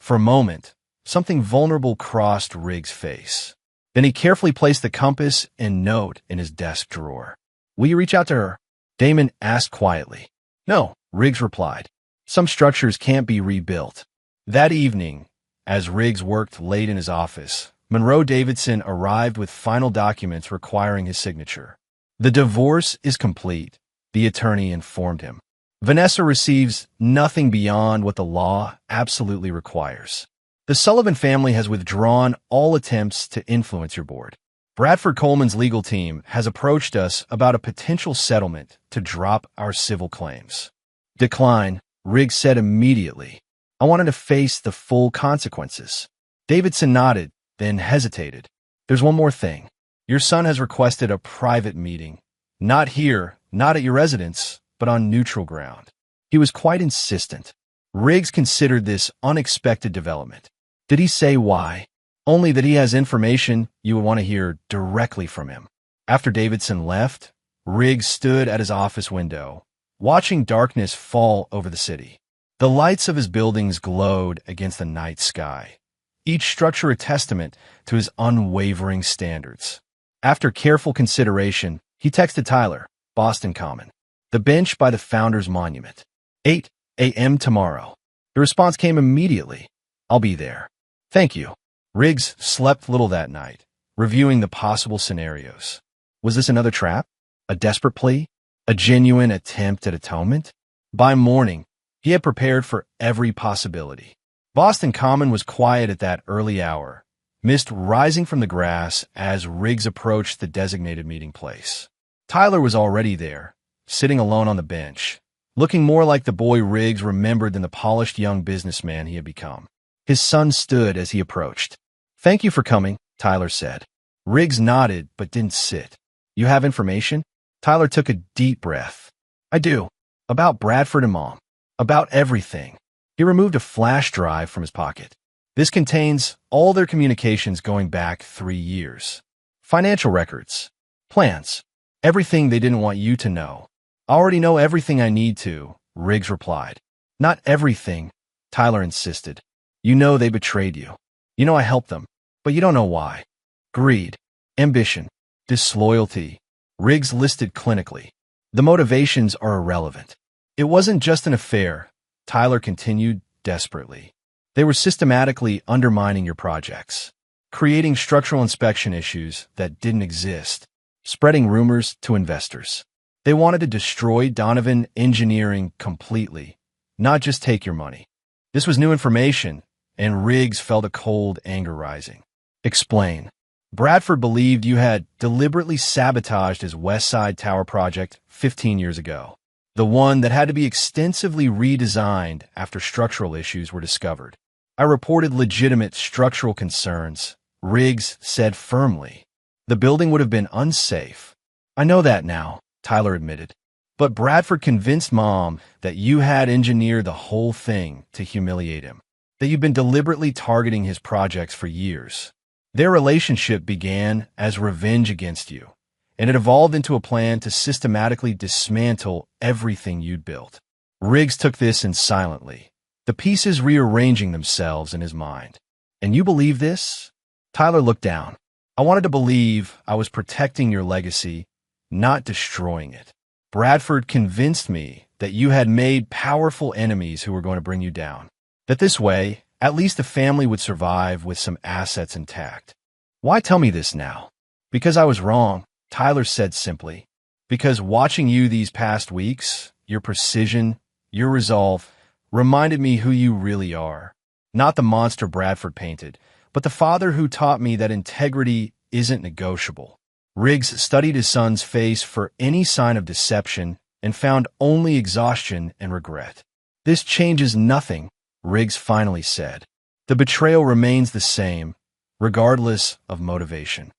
For a moment, something vulnerable crossed Riggs' face. Then he carefully placed the compass and note in his desk drawer. "Will you reach out to her?" Damon asked quietly. "No," Riggs replied. "Some structures can't be rebuilt." That evening, as Riggs worked late in his office, Monroe Davidson arrived with final documents requiring his signature. "The divorce is complete," the attorney informed him. "Vanessa receives nothing beyond what the law absolutely requires. The Sullivan family has withdrawn all attempts to influence your board. Bradford Coleman's legal team has approached us about a potential settlement to drop our civil claims." "Decline," Riggs said immediately. "I wanted to face the full consequences." Davidson nodded, then hesitated. "There's one more thing. Your son has requested a private meeting. Not here, not at your residence, but on neutral ground." He was quite insistent. Riggs considered this unexpected development. Did he say why? Only that he has information you would want to hear directly from him. After Davidson left, Riggs stood at his office window, watching darkness fall over the city. The lights of his buildings glowed against the night sky, each structure a testament to his unwavering standards. After careful consideration, he texted Tyler, Boston Common, "The bench by the Founders Monument. 8 a.m. tomorrow." The response came immediately. "I'll be there. Thank you." Riggs slept little that night, reviewing the possible scenarios. Was this another trap? A desperate plea? A genuine attempt at atonement? By morning, he had prepared for every possibility. Boston Common was quiet at that early hour, mist rising from the grass as Riggs approached the designated meeting place. Tyler was already there, sitting alone on the bench, looking more like the boy Riggs remembered than the polished young businessman he had become. His son stood as he approached. "Thank you for coming," Tyler said. Riggs nodded but didn't sit. "You have information?" Tyler took a deep breath. "I do. About Bradford and Mom. About everything." He removed a flash drive from his pocket. "This contains all their communications going back 3 years. Financial records, plans, everything they didn't want you to know." "I already know everything I need to," Riggs replied. "Not everything," Tyler insisted. "You know they betrayed you. You know I helped them, but you don't know why. Greed, ambition, disloyalty." Riggs listed clinically. "The motivations are irrelevant. It wasn't just an affair. Tyler continued desperately. They were systematically undermining your projects, creating structural inspection issues that didn't exist, spreading rumors to investors. They wanted to destroy Donovan Engineering completely, not just take your money. This was new information, and Riggs felt a cold anger rising. Explain. Bradford believed you had deliberately sabotaged his West Side Tower project 15 years ago, the one that had to be extensively redesigned after structural issues were discovered. I reported legitimate structural concerns, Riggs said firmly. The building would have been unsafe. I know that now, Tyler admitted. But Bradford convinced Mom that you had engineered the whole thing to humiliate him, that you'd been deliberately targeting his projects for years. Their relationship began as revenge against you, and it evolved into a plan to systematically dismantle everything you'd built. Riggs took this in silently, the pieces rearranging themselves in his mind. And you believe this? Tyler looked down. I wanted to believe I was protecting your legacy, not destroying it. Bradford convinced me that you had made powerful enemies who were going to bring you down. That this way, at least the family would survive with some assets intact. Why tell me this now? Because I was wrong, Tyler said simply. Because watching you these past weeks, your precision, your resolve, reminded me who you really are. Not the monster Bradford painted, but the father who taught me that integrity isn't negotiable. Riggs studied his son's face for any sign of deception and found only exhaustion and regret. This changes nothing, Riggs finally said. The betrayal remains the same, regardless of motivation.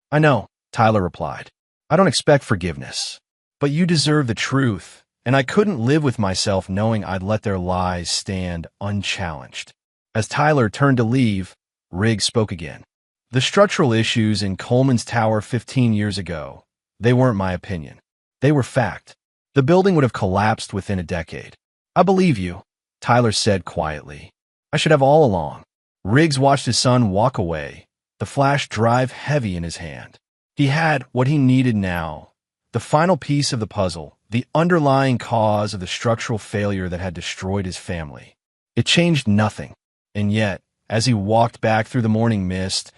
I know, Tyler replied. I don't expect forgiveness. But you deserve the truth, and I couldn't live with myself knowing I'd let their lies stand unchallenged. As Tyler turned to leave, Riggs spoke again. The structural issues in Coleman's Tower 15 years ago, they weren't my opinion. They were fact. The building would have collapsed within a decade. I believe you, Tyler said quietly. I should have all along. Riggs watched his son walk away, the flash drive heavy in his hand. He had what he needed now, the final piece of the puzzle, the underlying cause of the structural failure that had destroyed his family. It changed nothing, and yet, as he walked back through the morning mist,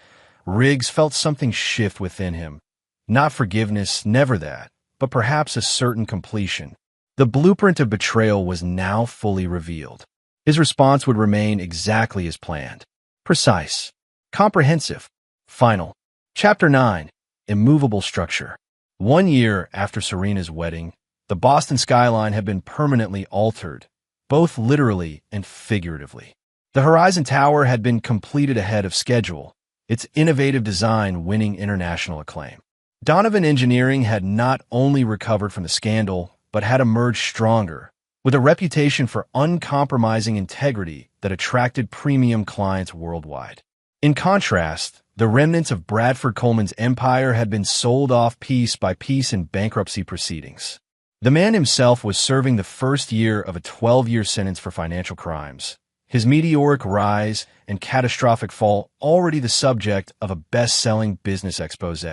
Riggs felt something shift within him. Not forgiveness, never that, but perhaps a certain completion. The blueprint of betrayal was now fully revealed. His response would remain exactly as planned. Precise. Comprehensive. Final. Chapter 9. Immovable Structure. 1 year after Serena's wedding, the Boston skyline had been permanently altered, both literally and figuratively. The Horizon Tower had been completed ahead of schedule, its innovative design winning international acclaim. Donovan Engineering had not only recovered from the scandal, but had emerged stronger, with a reputation for uncompromising integrity that attracted premium clients worldwide. In contrast, the remnants of Bradford Coleman's empire had been sold off piece by piece in bankruptcy proceedings. The man himself was serving the first year of a 12-year sentence for financial crimes, his meteoric rise and catastrophic fall already the subject of a best-selling business expose.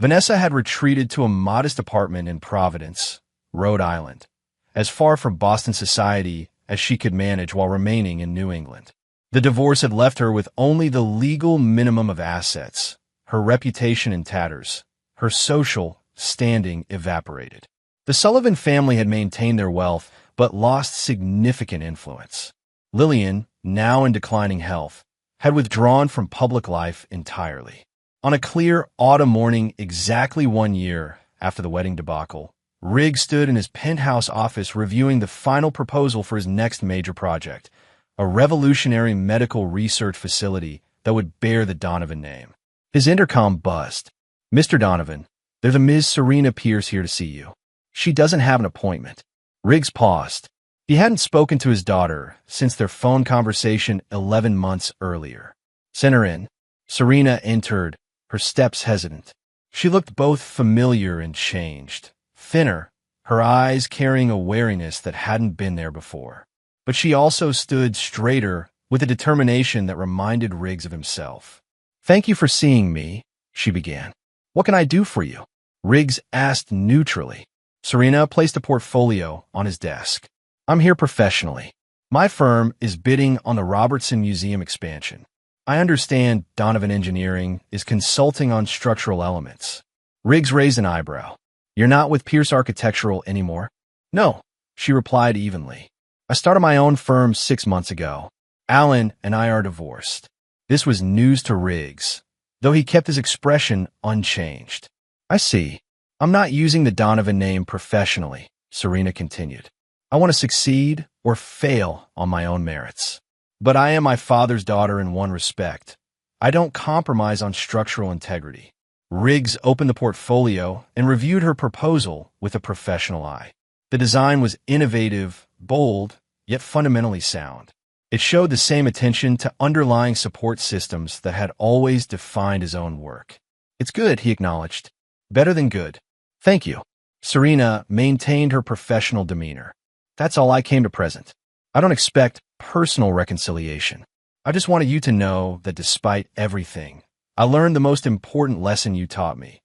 Vanessa had retreated to a modest apartment in Providence, Rhode Island, as far from Boston society as she could manage while remaining in New England. The divorce had left her with only the legal minimum of assets, her reputation in tatters, her social standing evaporated. The Sullivan family had maintained their wealth, but lost significant influence. Lillian, now in declining health, had withdrawn from public life entirely. On a clear autumn morning exactly 1 year after the wedding debacle, Riggs stood in his penthouse office reviewing the final proposal for his next major project, a revolutionary medical research facility that would bear the Donovan name. His intercom buzzed. Mr. Donovan, there's a Ms. Serena Pierce here to see you. She doesn't have an appointment. Riggs paused. He hadn't spoken to his daughter since their phone conversation 11 months earlier. Send her in. Serena entered, her steps hesitant. She looked both familiar and changed, thinner, her eyes carrying a wariness that hadn't been there before. But she also stood straighter with a determination that reminded Riggs of himself. Thank you for seeing me, she began. What can I do for you? Riggs asked neutrally. Serena placed a portfolio on his desk. I'm here professionally. My firm is bidding on the Robertson Museum expansion. I understand Donovan Engineering is consulting on structural elements. Riggs raised an eyebrow. You're not with Pierce Architectural anymore? No, she replied evenly. I started my own firm 6 months ago. Alan and I are divorced. This was news to Riggs, though he kept his expression unchanged. I see. I'm not using the Donovan name professionally, Serena continued. I want to succeed or fail on my own merits. But I am my father's daughter in one respect. I don't compromise on structural integrity. Riggs opened the portfolio and reviewed her proposal with a professional eye. The design was innovative, bold, yet fundamentally sound. It showed the same attention to underlying support systems that had always defined his own work. It's good, he acknowledged. Better than good. Thank you. Serena maintained her professional demeanor. That's all I came to present. I don't expect personal reconciliation. I just wanted you to know that despite everything, I learned the most important lesson you taught me.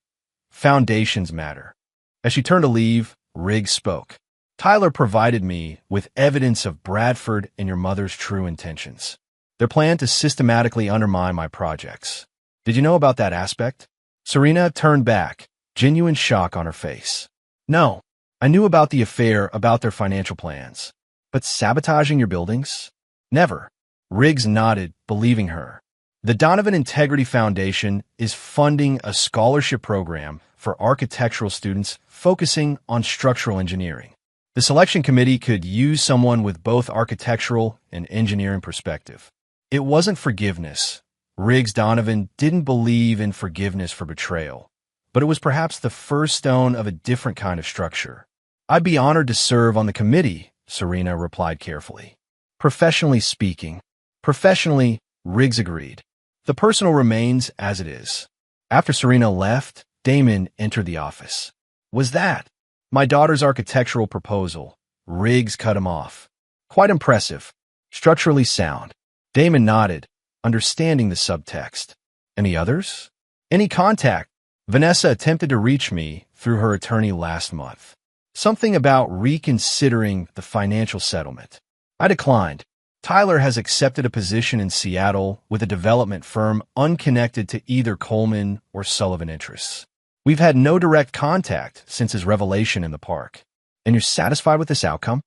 Foundations matter. As she turned to leave, Riggs spoke. Tyler provided me with evidence of Bradford and your mother's true intentions. Their plan to systematically undermine my projects. Did you know about that aspect? Serena turned back, genuine shock on her face. No, I knew about the affair, about their financial plans. But sabotaging your buildings? Never. Riggs nodded, believing her. The Donovan Integrity Foundation is funding a scholarship program for architectural students focusing on structural engineering. The selection committee could use someone with both architectural and engineering perspective. It wasn't forgiveness. Riggs Donovan didn't believe in forgiveness for betrayal, but it was perhaps the first stone of a different kind of structure. I'd be honored to serve on the committee, Serena replied carefully. Professionally speaking. Professionally, Riggs agreed. The personal remains as it is. After Serena left, Damon entered the office. Was that my daughter's architectural proposal? Riggs cut him off. Quite impressive. Structurally sound. Damon nodded, understanding the subtext. Any others? Any contact? Vanessa attempted to reach me through her attorney last month. Something about reconsidering the financial settlement. I declined. Tyler has accepted a position in Seattle with a development firm unconnected to either Coleman or Sullivan interests. We've had no direct contact since his revelation in the park. And you're satisfied with this outcome?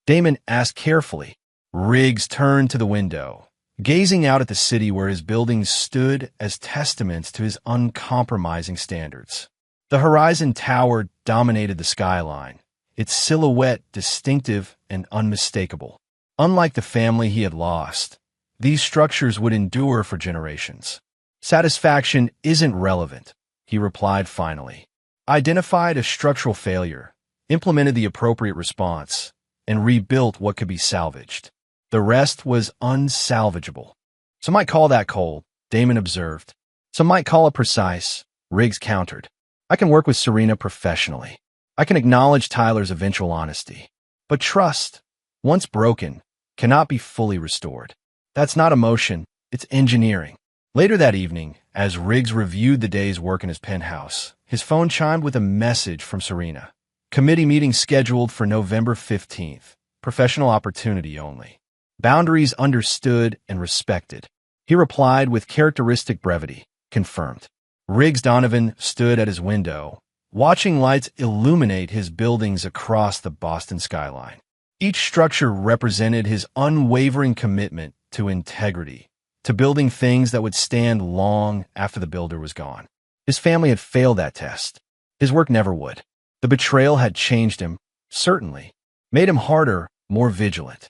Damon asked carefully. Riggs turned to the window, gazing out at the city where his buildings stood as testaments to his uncompromising standards. The horizon tower dominated the skyline, its silhouette distinctive and unmistakable. Unlike the family he had lost, these structures would endure for generations. Satisfaction isn't relevant, he replied finally. Identified a structural failure, implemented the appropriate response, and rebuilt what could be salvaged. The rest was unsalvageable. Some might call that cold, Damon observed. Some might call it precise, Riggs countered. I can work with Serena professionally. I can acknowledge Tyler's eventual honesty. But trust, once broken, cannot be fully restored. That's not emotion, it's engineering. Later that evening, as Riggs reviewed the day's work in his penthouse, his phone chimed with a message from Serena. Committee meeting scheduled for November 15th. Professional opportunity only. Boundaries understood and respected. He replied with characteristic brevity. Confirmed. Riggs Donovan stood at his window, watching lights illuminate his buildings across the Boston skyline. Each structure represented his unwavering commitment to integrity, to building things that would stand long after the builder was gone. His family had failed that test. His work never would. The betrayal had changed him, certainly, made him harder, more vigilant.